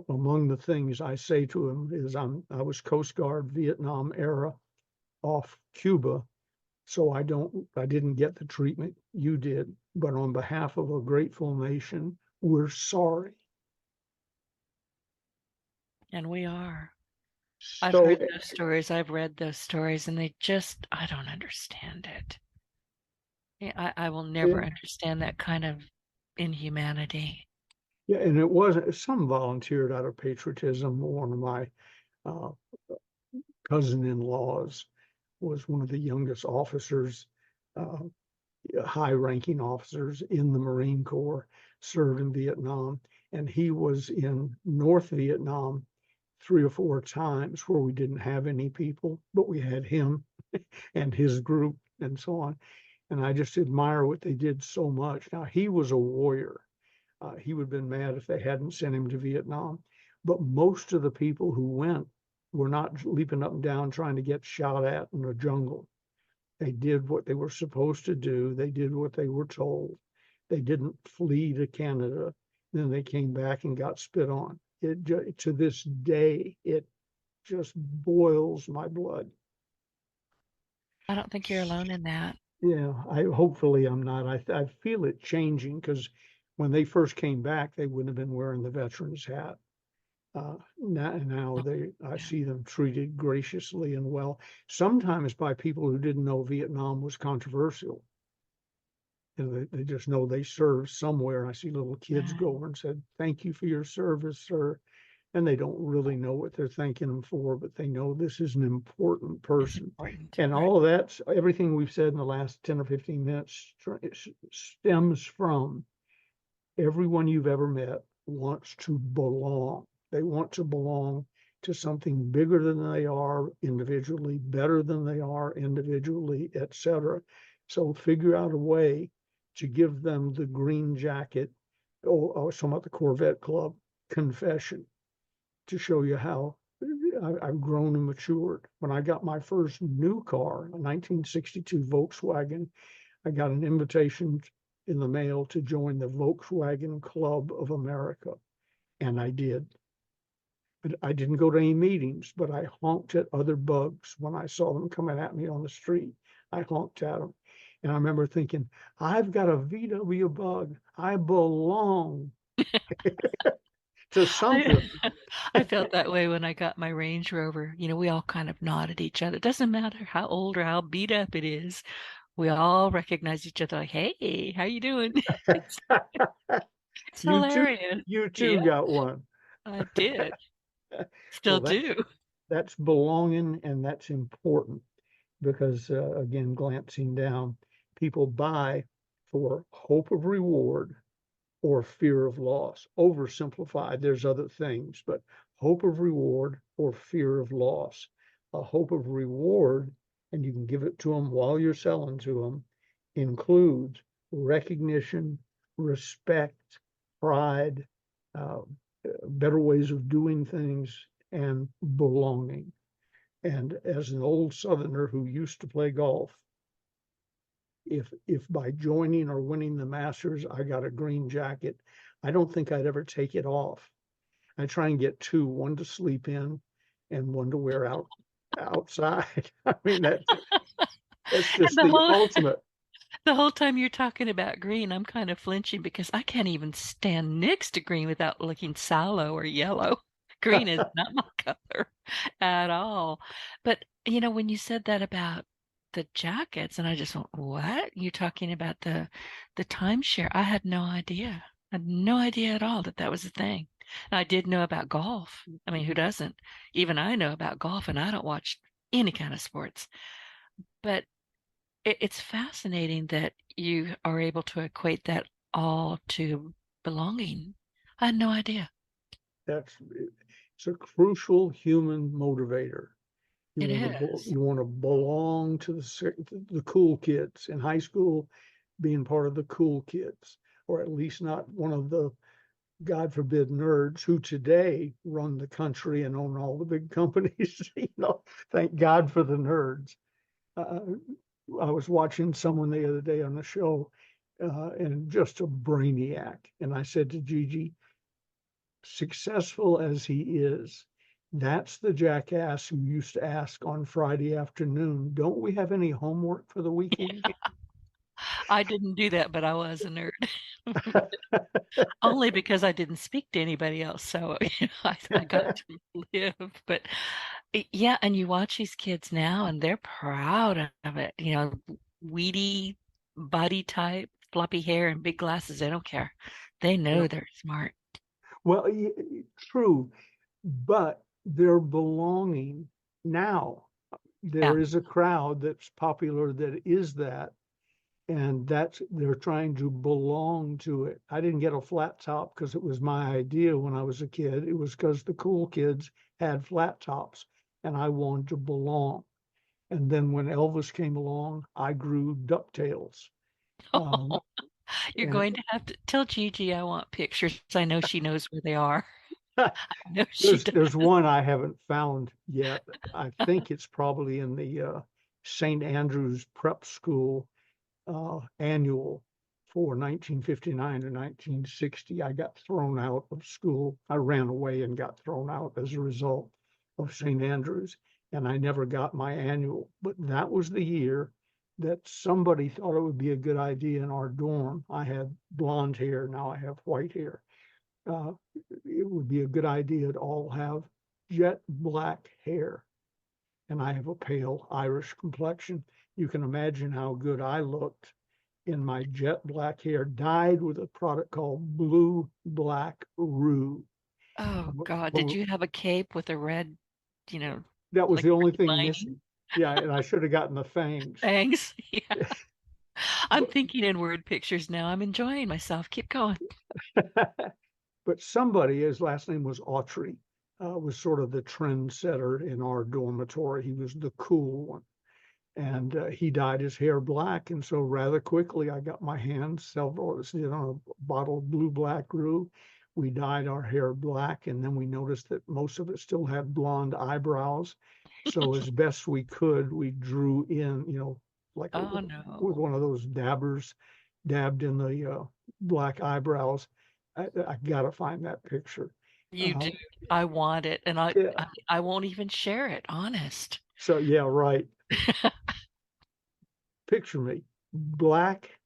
Among the things I say to him is I was Coast Guard Vietnam era off Cuba, so I didn't get the treatment you did. But on behalf of a grateful nation, we're sorry. And we are. I've So heard those stories. I've read those stories, and I don't understand it. Yeah, I will never yeah, understand that kind of inhumanity. yeah, and it wasn't some volunteered out of patriotism. One of my uh, cousin-in-laws was one of the youngest officers, uh, high-ranking officers in the Marine Corps, served in Vietnam, and he was in North Vietnam 3 or 4 times where we didn't have any people, but we had him and his group and so on. And I just admire what they did so much. Now, he was a warrior. He would have been mad if they hadn't sent him to Vietnam. But most of the people who went were not leaping up and down trying to get shot at in the jungle. They did what they were supposed to do. They did what they were told. They didn't flee to Canada. Then they came back and got spit on. To this day, it just boils my blood. I don't think you're alone in that. Yeah, I hopefully I'm not. I feel it changing because when they first came back, they wouldn't have been wearing the veteran's hat. Now Oh, I yeah. see them treated graciously and well, sometimes by people who didn't know Vietnam was controversial. And they just know they served somewhere. I see little kids go Right. over and said, "Thank you for your service, sir." And they don't really know what they're thanking them for, but they know this is an important It's person. important. And Right. all of that, everything we've said in the last 10 or 15 minutes stems from everyone you've ever met wants to belong. They want to belong to something bigger than they are individually, better than they are individually, etc. So figure out a way to give them the green jacket. Oh, I was talking about the Corvette Club confession to show you how I've grown and matured. When I got my first new car, a 1962 Volkswagen, I got an invitation in the mail to join the Volkswagen Club of America, and I did. But I didn't go to any meetings, but I honked at other bugs when I saw them coming at me on the street. I honked at them. And I remember thinking, I've got a VW bug. I belong to I, something. I felt that way when I got my Range Rover. We all kind of nod at each other. It doesn't matter how old or how beat up it is. We all recognize each other like, hey, how you doing? It's, it's you too, hilarious. you Yeah, too got one. I did. Still Well, that's do. that's belonging, and that's important because again, glancing down, people buy for hope of reward or fear of loss. Oversimplified, there's other things, but hope of reward or fear of loss. A hope of reward, and you can give it to them while you're selling to them, includes recognition, respect, pride, uh, better ways of doing things, and belonging. And as an old Southerner who used to play golf, if by joining or winning the Masters I got a green jacket, I don't think I'd ever take it off. I try and get two, one to sleep in and one to wear out outside. I mean that's And just the ultimate. the whole time you're talking about green, I'm kind of flinching because I can't even stand next to green without looking sallow or yellow. Green is not my color at all. But when you said that about the jackets, and I just went, "What? You're talking about the timeshare?" I had no idea. I had no idea at all that that was a thing. And I did know about golf. I mean, who doesn't? Even I know about golf, and I don't watch any kind of sports. But it's fascinating that you are able to equate that all to belonging. I had no idea. That's it's a crucial human motivator. It is. You want to belong to the cool kids in high school, being part of the cool kids, or at least not one of the, God forbid, nerds who today run the country and own all the big companies. Thank God for the nerds. uh, I was watching someone the other day on the show, and just a brainiac. And I said to Gigi, successful as he is, that's the jackass who used to ask on Friday afternoon, don't we have any homework for the weekend? I didn't do that, but I was a nerd. Only because I didn't speak to anybody else. So, I got to live. But yeah, and you watch these kids now and they're proud of it. Weedy body type, floppy hair, and big glasses. They don't care. They Yeah. know they're smart. Well, true, but they're belonging now. Yeah. There is a crowd that's popular that is that, and they're trying to belong to it. I didn't get a flat top because it was my idea when I was a kid. It was because the cool kids had flat tops, and I wanted to belong. And then when Elvis came along, I grew ducktails. Um, You're and going to have to tell Gigi I want pictures. I know she knows where they are. I know she there's does. one I haven't found yet. I think it's probably in the St. Andrew's Prep School annual for 1959 to 1960. I got thrown out of school. I ran away and got thrown out as a result of St. Andrews, and I never got my annual. But that was the year that somebody thought it would be a good idea in our dorm. I had blonde hair, now I have white hair. Uh, it would be a good idea to all have jet black hair, and I have a pale Irish complexion. You can imagine how good I looked in my jet black hair, dyed with a product called Blue Black Rue. Oh God, did Well, you have a cape with a red, you know, that was like the only red thing lining? missing. Yeah, and I should have gotten the fangs. Thanks. Yeah. I'm But, thinking in word pictures now. I'm enjoying myself. Keep going. but somebody, his last name was Autry, was sort of the trendsetter in our dormitory. He was the cool one. And he dyed his hair black. And so rather quickly, I got my hands several, on a bottle of Blue Black Rue. We dyed our hair black, and then we noticed that most of it still had blonde eyebrows. So as best we could, we drew in, like Oh with no. one of those dabbers, dabbed in the black eyebrows. I got to find that picture. You Uh, do. I want it, and I, yeah. I I won't even share it, honest. So yeah, right. Picture me, black.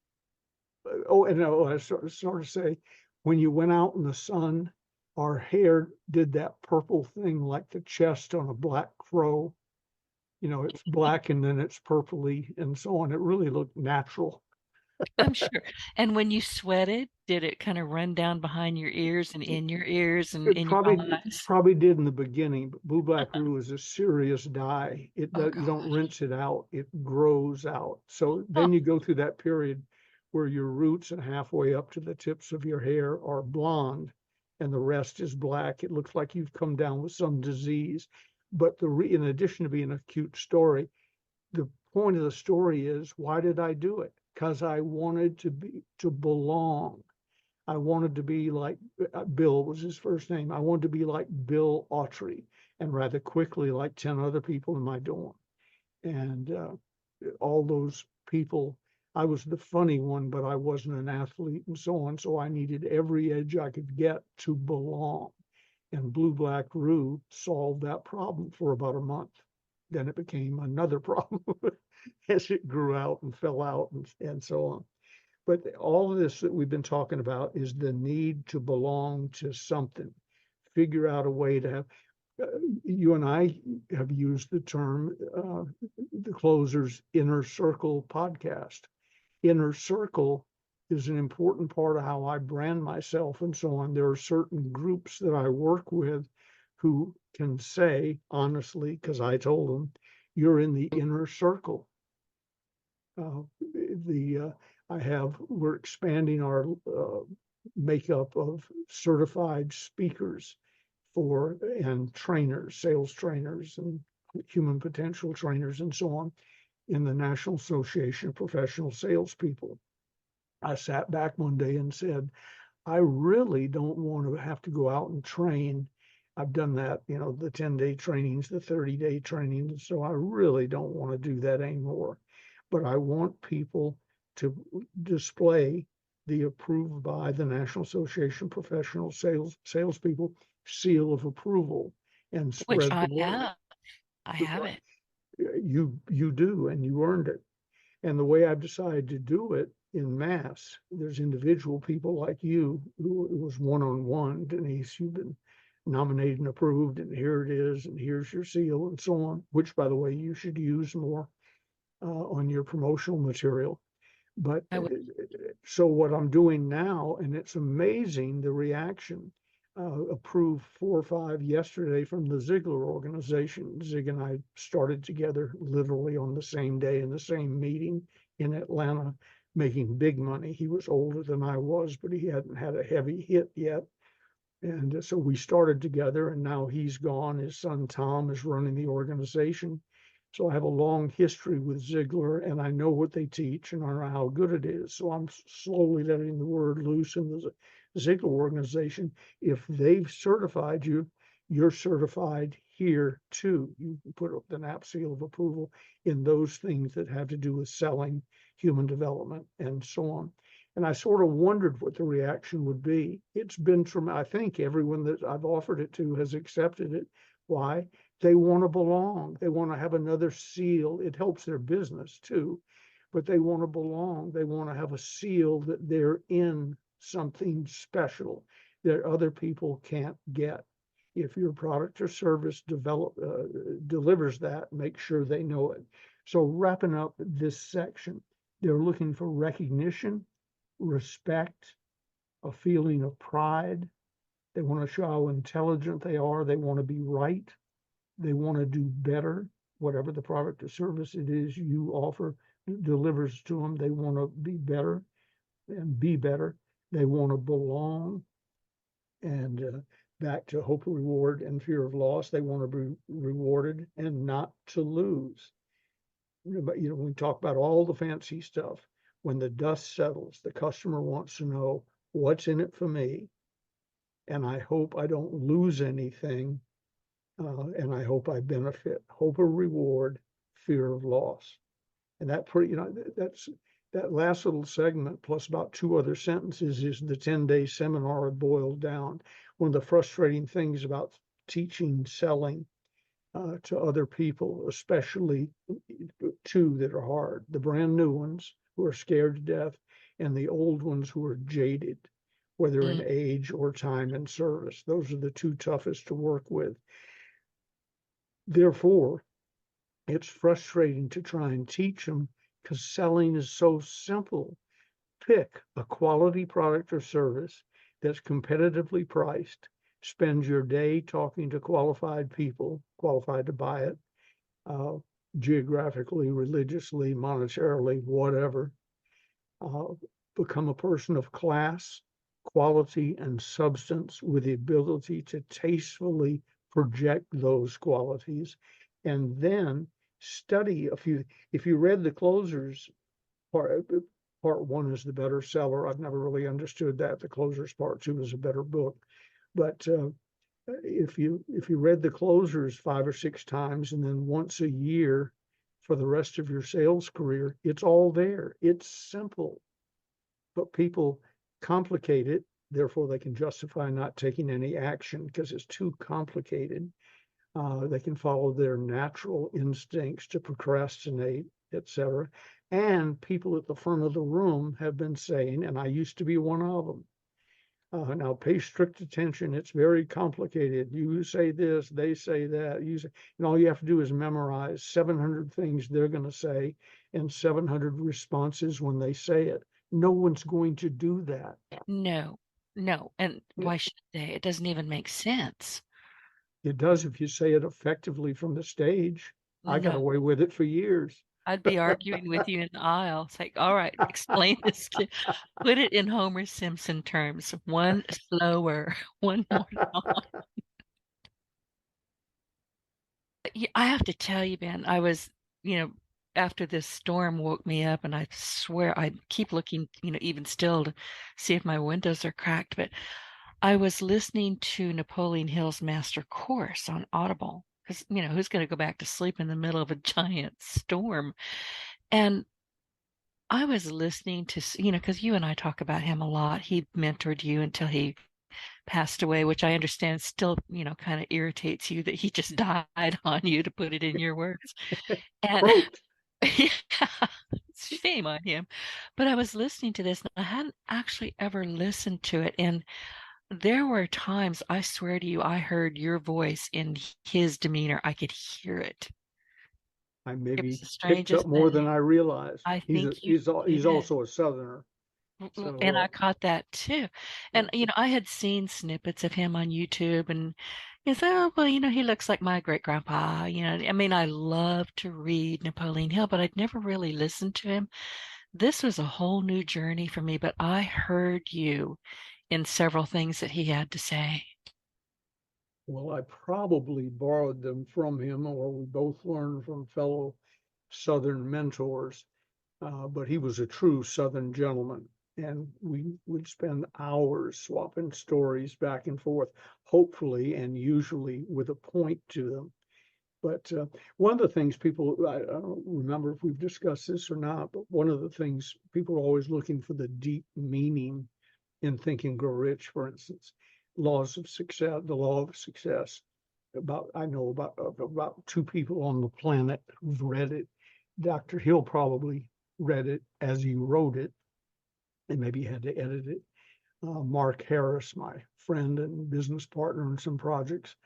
Oh, and I sort of say, when you went out in the sun, our hair did that purple thing like the chest on a black crow. It's black and then it's purpley and so on. It really looked natural. I'm sure. And when you sweated, did it kind of run down behind your ears and in your ears and It in your probably eyes? probably did in the beginning, but Blue Black Rue is a serious dye. Oh You don't gosh. rinse it out; it grows out. So Oh, then you go through that period where your roots and halfway up to the tips of your hair are blonde, and the rest is black. It looks like you've come down with some disease. But in addition to being a cute story, the point of the story is, why did I do it? Because I wanted to belong. I wanted to be like Bill was his first name. I wanted to be like Bill Autry, and rather quickly, like 10 other people in my dorm. And all those people, I was the funny one, but I wasn't an athlete and so on. So I needed every edge I could get to belong. And Blue Black Rue solved that problem for about a month. Then it became another problem as it grew out and fell out and so on. But all of this that we've been talking about is the need to belong to something. Figure out a way to have. You and I have used the term, the Closer's Inner Circle podcast. Inner Circle is an important part of how I brand myself and so on. There are certain groups that I work with who can say honestly, because I told them, you're in the inner circle. Uh, the we're expanding our makeup of certified speakers for and trainers, sales trainers, and human potential trainers, and so on, in the National Association of Professional Salespeople. I sat back one day and said, I really don't want to have to go out and train I've done that, the 10-day trainings, the 30-day trainings. So I really don't want to do that anymore. But I want people to display the approved by the National Association of Professional Salespeople seal of approval and Which spread the I word. have. I have it. You do, and you earned it. And the way I've decided to do it in mass, there's individual people like you who it was one-on-one. Denise, you've been nominated and approved, and here it is, and here's your seal, and so on, which, by the way, you should use more on your promotional material. But I would. so what I'm doing now, and it's amazing the reaction. Approved 4 or 5 yesterday from the Ziegler organization. Zig and I started together literally on the same day in the same meeting in Atlanta, making big money. He was older than I was, but he hadn't had a heavy hit yet. And so we started together, and now he's gone. His son Tom is running the organization. So I have a long history with Ziegler, and I know what they teach and I know how good it is. So I'm slowly letting the word loose in the Ziegler organization. If they've certified you, you're certified here too. You can put up the NAP seal of approval in those things that have to do with selling, human development, and so on. And I sort of wondered what the reaction would be. It's been from, I think everyone that I've offered it to has accepted it. Why? They want to belong. They want to have another seal. It helps their business too, but they want to belong. They want to have a seal that they're in something special that other people can't get. If your product or service delivers that, make sure they know it. So wrapping up this section, they're looking for recognition, respect, a feeling of pride. They want to show how intelligent they are. They want to be right. They want to do better. Whatever the product or service it is you offer delivers to them. They want to be better and be better. They want to belong. And back to hope, reward, and fear of loss. They want to be rewarded and not to lose. But we talk about all the fancy stuff. When the dust settles, the customer wants to know what's in it for me, and I hope I don't lose anything, and I hope I benefit. Hope of reward, fear of loss, and that's that last little segment plus about 2 other sentences is the 10-day seminar boiled down. One of the frustrating things about teaching selling to other people, especially 2 that are hard, the brand new ones who are scared to death and the old ones who are jaded, whether in Mm. age or time and service. Those are the 2 toughest to work with. Therefore, it's frustrating to try and teach them because selling is so simple. Pick a quality product or service that's competitively priced. Spend your day talking to qualified people, qualified to buy it, uh, geographically, religiously, monetarily, whatever. Uh, Become a person of class, quality, and substance with the ability to tastefully project those qualities. And then study a few. If you read the closers, part 1 is the better seller. I've never really understood that. The closers part 2 is a better book. But if you read the closers 5 or 6 times and then once a year for the rest of your sales career, it's all there. It's simple, but people complicate it. Therefore, they can justify not taking any action because it's too complicated. They can follow their natural instincts to procrastinate, etc. And people at the front of the room have been saying, and I used to be one of them, now pay strict attention. It's very complicated. You say this, they say that. And all you have to do is memorize 700 things they're going to say and 700 responses when they say it. No one's going to do that. No, no. And Yeah, why should they? It doesn't even make sense. it does if you say it effectively from the stage. I got No, away with it for years. I'd be arguing with you in the aisle. It's like, all right, explain this to, put it in Homer Simpson terms. One slower, one more time. I have to tell you, Ben, I was, you know, after this storm woke me up, and I swear I keep looking, even still to see if my windows are cracked. But I was listening to Napoleon Hill's Master Course on Audible because, who's going to go back to sleep in the middle of a giant storm? And I was listening to, because you and I talk about him a lot. He mentored you until he passed away, which I understand still, kind of irritates you that he just died on you, to put it in your words. And Quote. yeah, shame on him. But I was listening to this and I hadn't actually ever listened to it. And there were times, I swear to you, I heard your voice in his demeanor. I could hear it. I It was maybe the picked up strangest more than thing. I realized. I He's think you he's did. also a Southerner, And I so caught that too. yeah. And, I had seen snippets of him on YouTube and you say, oh, well, he looks like my great grandpa. I mean, I love to read Napoleon Hill, but I'd never really listened to him. This was a whole new journey for me, but I heard you in several things that he had to say. Well, I probably borrowed them from him, or we both learned from fellow Southern mentors. But he was a true Southern gentleman, and we would spend hours swapping stories back and forth, hopefully and usually with a point to them. But one of the things people, I don't remember if we've discussed this or not, but one of the things people are always looking for the deep meaning in Think and Grow Rich, for instance, laws of success, the law of success. I know about two people on the planet who've read it. Dr. Hill probably read it as he wrote it, and maybe had to edit it. Mark Harris, my friend and business partner in some projects,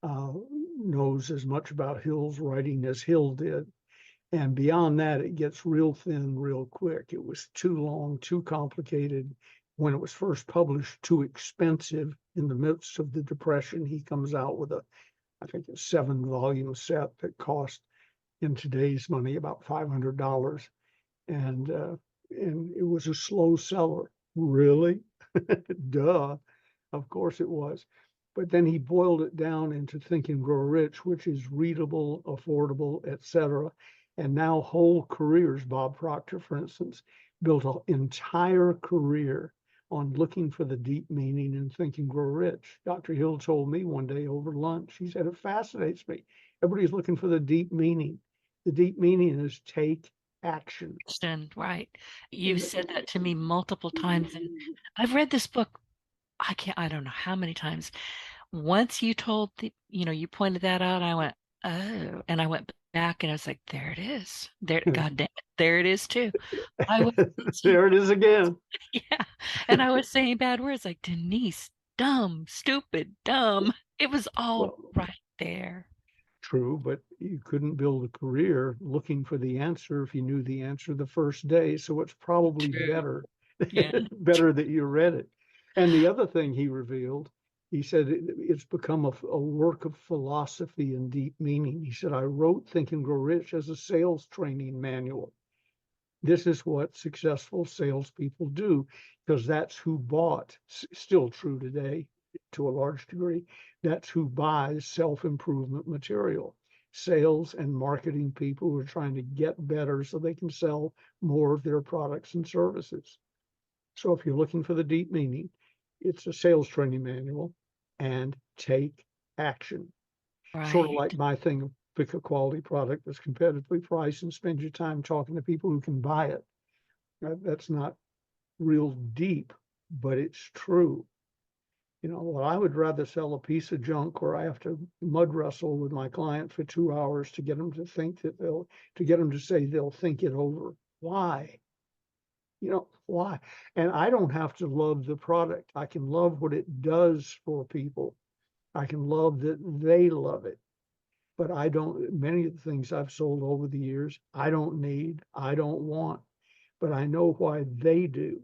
uh, knows as much about Hill's writing as Hill did. And beyond that, it gets real thin real quick. It was too long, too complicated. When it was first published, too expensive. In the midst of the Depression, he comes out with I think, a 7-volume set that cost in today's money about $500. And, uh, and it was a slow seller. Really? Duh. Of course it was. But then he boiled it down into Think and Grow Rich, which is readable, affordable, etc. And now whole careers, Bob Proctor, for instance, built an entire career on looking for the deep meaning in Think and Grow Rich. Dr. Hill told me one day over lunch, he said, it fascinates me. Everybody's looking for the deep meaning. The deep meaning is take action. Right. You've And said that to me multiple times. And I've read this book, I don't know how many times. Once you told you pointed that out, I went, oh, and I went back and I was like, there it is. There, God damn it, there it is too. I was, there it is again. yeah, and I was saying bad words like Denise, dumb, stupid, dumb. It was all Well, right there. true, but you couldn't build a career looking for the answer if you knew the answer the first day. So it's probably True. better, Yeah. better that you read it. And the other thing he revealed, he said it's become a work of philosophy and deep meaning. He said, I wrote Think and Grow Rich as a sales training manual. This is what successful salespeople do because that's who bought, still true today to a large degree, that's who buys self-improvement material. Sales and marketing people who are trying to get better so they can sell more of their products and services. So if you're looking for the deep meaning, it's a sales training manual and take action. Sort of like Right. my thing of pick a quality product that's competitively priced and spend your time talking to people who can buy it. That's not real deep, but it's true. Well, I would rather sell a piece of junk where I have to mud wrestle with my client for 2 hours to get them to think that to get them to say they'll think it over. Why? Why? And I don't have to love the product. I can love what it does for people. I can love that they love it. But I don't, many of the things I've sold over the years, I don't need, I don't want, but I know why they do.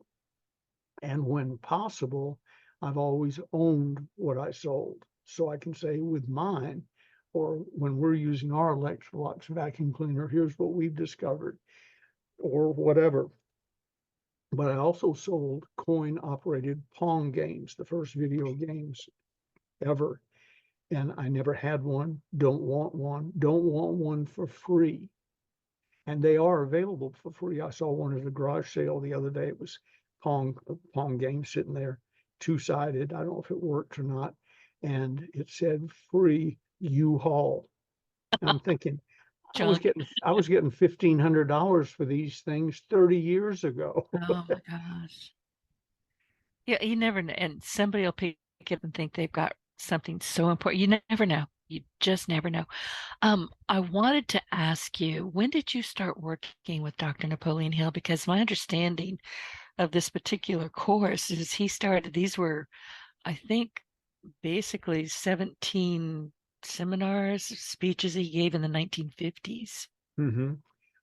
And when possible, I've always owned what I sold. So I can say with mine, or when we're using our Electrolux vacuum cleaner, here's what we've discovered, or whatever. But I also sold coin operated Pong games, the first video games ever. And I never had one, don't want one for free. And they are available for free. I saw one at a garage sale the other day. It was Pong game sitting there. two-sided. I don't know if it worked or not. And it said free U-Haul. And I'm thinking, Junk. I was getting $1,500 for these things 30 years ago. Oh my gosh. Yeah, you never know. And somebody will pick it and think they've got something so important. You never know. You just never know. I wanted to ask you, when did you start working with Dr. Napoleon Hill? Because my understanding of this particular course is he started, these were, I think, basically 17 seminars, speeches he gave in the 1950s. hmm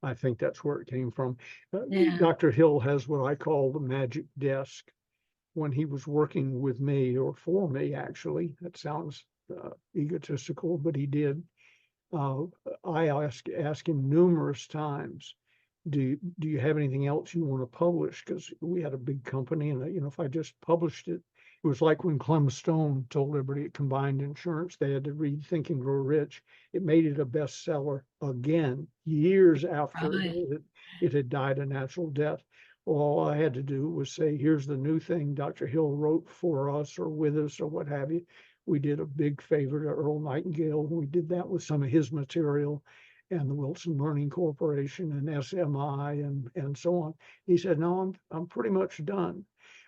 I think that's where it came from. Yeah. Dr. Hill has what I call the magic desk. When he was working with me, or for me, actually, that sounds egotistical, but he did. Uh, I asked him numerous times, do you have anything else you want to publish? Because we had a big company, and if I just published it, it was like when Clem Stone told everybody at Combined Insurance they had to read Think and Grow Rich. It made it a bestseller again years after Right. it had died a natural death. Well, all I had to do was say, here's the new thing Dr. Hill wrote for us or with us or what have you. We did a big favor to Earl Nightingale. We did that with some of his material and the Wilson Learning Corporation and SMI and so on. He said, no, I'm pretty much done.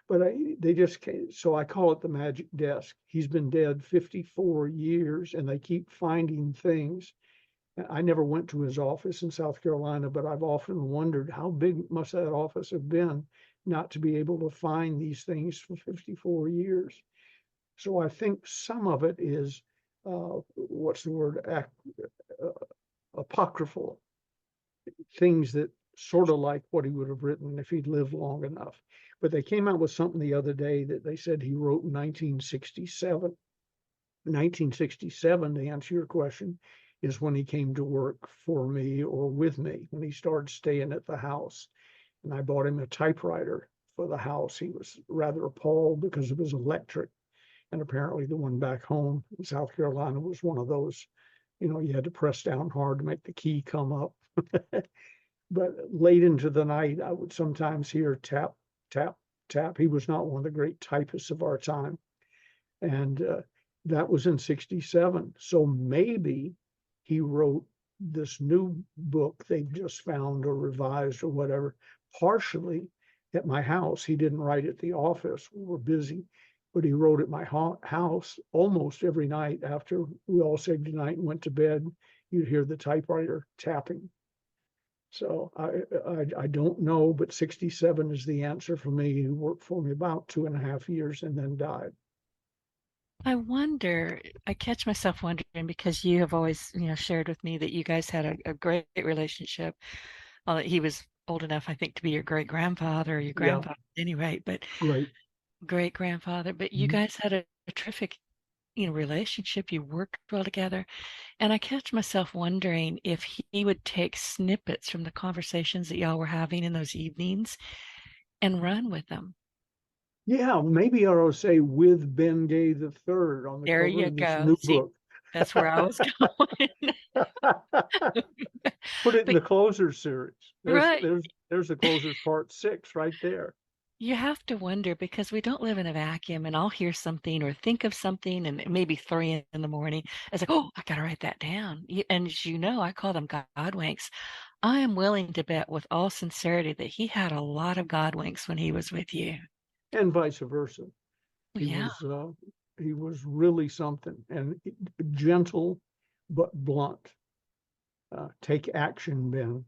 But they just came, so I call it the magic desk. He's been dead 54 years and they keep finding things. I never went to his office in South Carolina, but I've often wondered how big must that office have been not to be able to find these things for 54 years. So I think some of it is, what's the word, apocryphal, things that sort of like what he would have written if he'd lived long enough. But they came out with something the other day that they said he wrote in 1967. 1967, to answer your question, is when he came to work for me or with me, when he started staying at the house. And I bought him a typewriter for the house. He was rather appalled because it was electric. And apparently the one back home in South Carolina was one of those, you had to press down hard to make the key come up. But late into the night, I would sometimes hear tap, tap, tap. He was not one of the great typists of our time. And that was in 67. So maybe he wrote this new book they just found or revised or whatever, partially at my house. He didn't write at the office. We were busy, but he wrote at my house almost every night after we all said goodnight and went to bed. You'd hear the typewriter tapping. So I don't know, but 67 is the answer for me. He worked for me about 2.5 years and then died. I wonder, I catch myself wondering because you have always, shared with me that you guys had a great relationship. Well, he was old enough, I think, to be your great grandfather or your Yeah, grandfather at any rate, but great. great grandfather. But you Mhm. guys had a terrific, relationship. You worked well together. And I catch myself wondering if he would take snippets from the conversations that y'all were having in those evenings and run with them. Yeah, maybe I ought to say with Ben Gay the third on the There cover you of this go. new See, book. that's where I was going. Put it in But the closers series. There's right, there's there's the closers part 6 right there. you have to wonder because we don't live in a vacuum, and I'll hear something or think of something, and it may be 3 in the morning. It's like, oh, I got to write that down. And as you know, I call them God winks. I am willing to bet with all sincerity that he had a lot of God winks when he was with you. And vice versa. He Yeah, was uh, he was really something and gentle but blunt. Take action, Ben.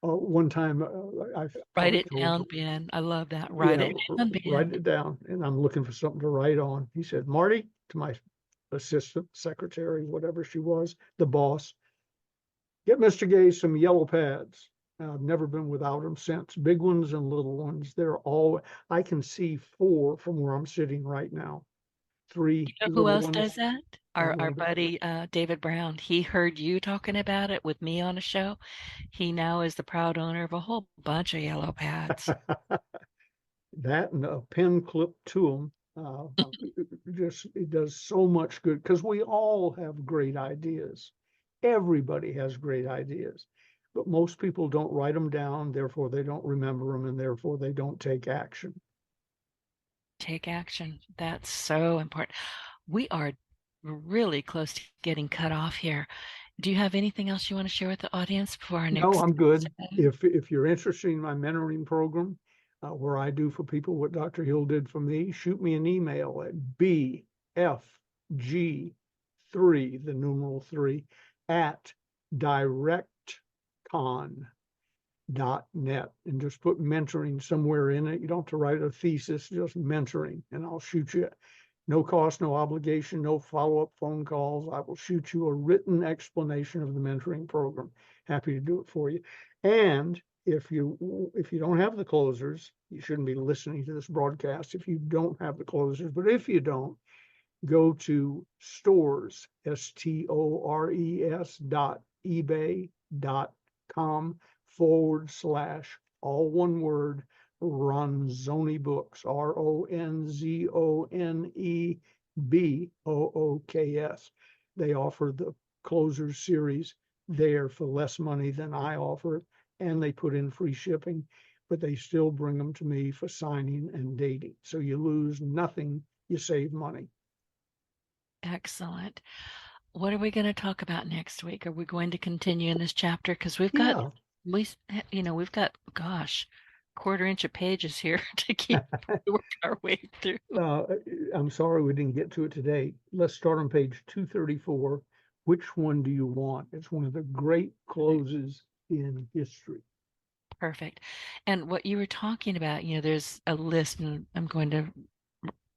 One time I write probably it told down, you, Ben. I love that. Write yeah, it down, Ben. write it down. And I'm looking for something to write on. He said, Marty, to my assistant, secretary, whatever she was, the boss, get Mr. Gay some yellow pads. I've never been without them since. Big ones and little ones. They're all, I can see 4 from where I'm sitting right now. You 3 know who little else ones. does that? What Our was buddy David Brown. He heard you talking about it with me on a show. He now is the proud owner of a whole bunch of yellow pads. it? That and a pen clip to them. Just it does so much good because we all have great ideas. Everybody has great ideas, but most people don't write them down. Therefore, they don't remember them, and therefore they don't take action. Take action. That's so important. We are really close to getting cut off here. Do you have anything else you want to share with the audience before our No, next I'm good. episode? If you're interested in my mentoring program, where I do for people what Dr. Hill did for me, shoot me an email at bfg3, the numeral 3, at directcon.net, and just put mentoring somewhere in it. You don't have to write a thesis, just mentoring, and I'll shoot you. No cost, no obligation, no follow-up phone calls. I will shoot you a written explanation of the mentoring program. Happy to do it for you. And if you don't have the closers, you shouldn't be listening to this broadcast if you don't have the closers. But if you don't, go to stores, stores.ebay.com/ all one word, Ronzoni Books, RONZONEBOOKS. They offer the Closers series there for less money than I offer, and they put in free shipping, but they still bring them to me for signing and dating. So you lose nothing, you save money. Excellent. What are we going to talk about next week? Are we going to continue in this chapter? Because we've got, Yeah. we've got, gosh, quarter inch of pages here to keep work our way through. I'm sorry we didn't get to it today. Let's start on page 234. Which one do you want? It's one of the great closes in history. Perfect. And what you were talking about, there's a list, and I'm going to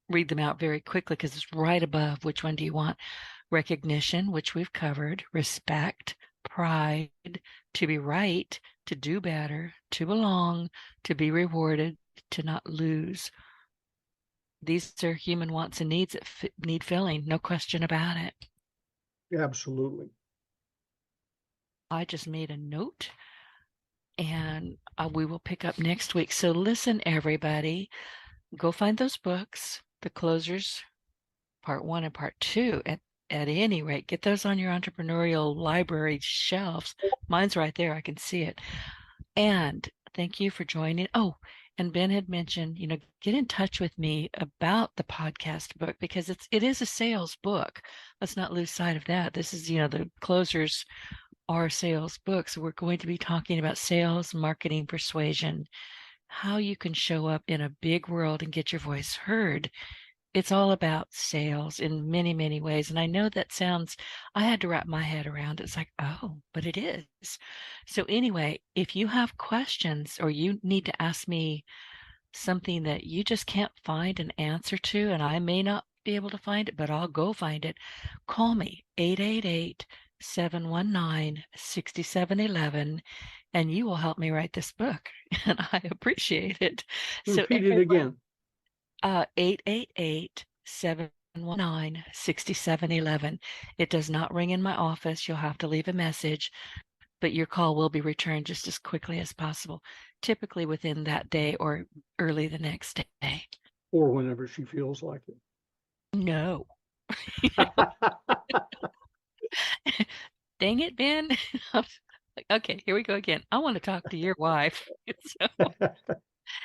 read them out very quickly because it's right above which one do you want. Recognition, which we've covered, respect, pride, to be right, to do better, to belong, to be rewarded, to not lose. These are human wants and needs that need filling, no question about it. Absolutely. I just made a note, and we will pick up next week. So listen, everybody, go find those books, The Closers, Part 1 and Part 2. At any rate, get those on your entrepreneurial library shelves. Mine's right there. I can see it. And thank you for joining. Oh, and Ben had mentioned, get in touch with me about the podcast book because it is a sales book. Let's not lose sight of that. This is, the Closers are sales books. So we're going to be talking about sales, marketing, persuasion, how you can show up in a big world and get your voice heard. It's all about sales in many, many ways. And I know that I had to wrap my head around it. It's like, oh, but it is. So anyway, if you have questions or you need to ask me something that you just can't find an answer to, and I may not be able to find it, but I'll go find it, call me 888-719-6711, and you will help me write this book. And I appreciate it. So Repeat it again. 888-719-6711. It does not ring in my office. You'll have to leave a message, but your call will be returned just as quickly as possible, typically within that day or early the next day. Or whenever she feels like it. No. Dang it, Ben. Okay, here we go again. I want to talk to your wife. So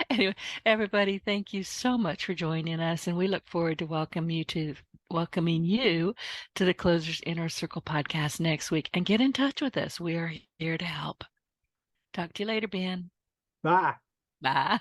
anyway, everybody, thank you so much for joining us, and we look forward to welcoming you to the Closers Inner Circle podcast next week. And get in touch with us. We are here to help. Talk to you later, Ben. Bye. Bye.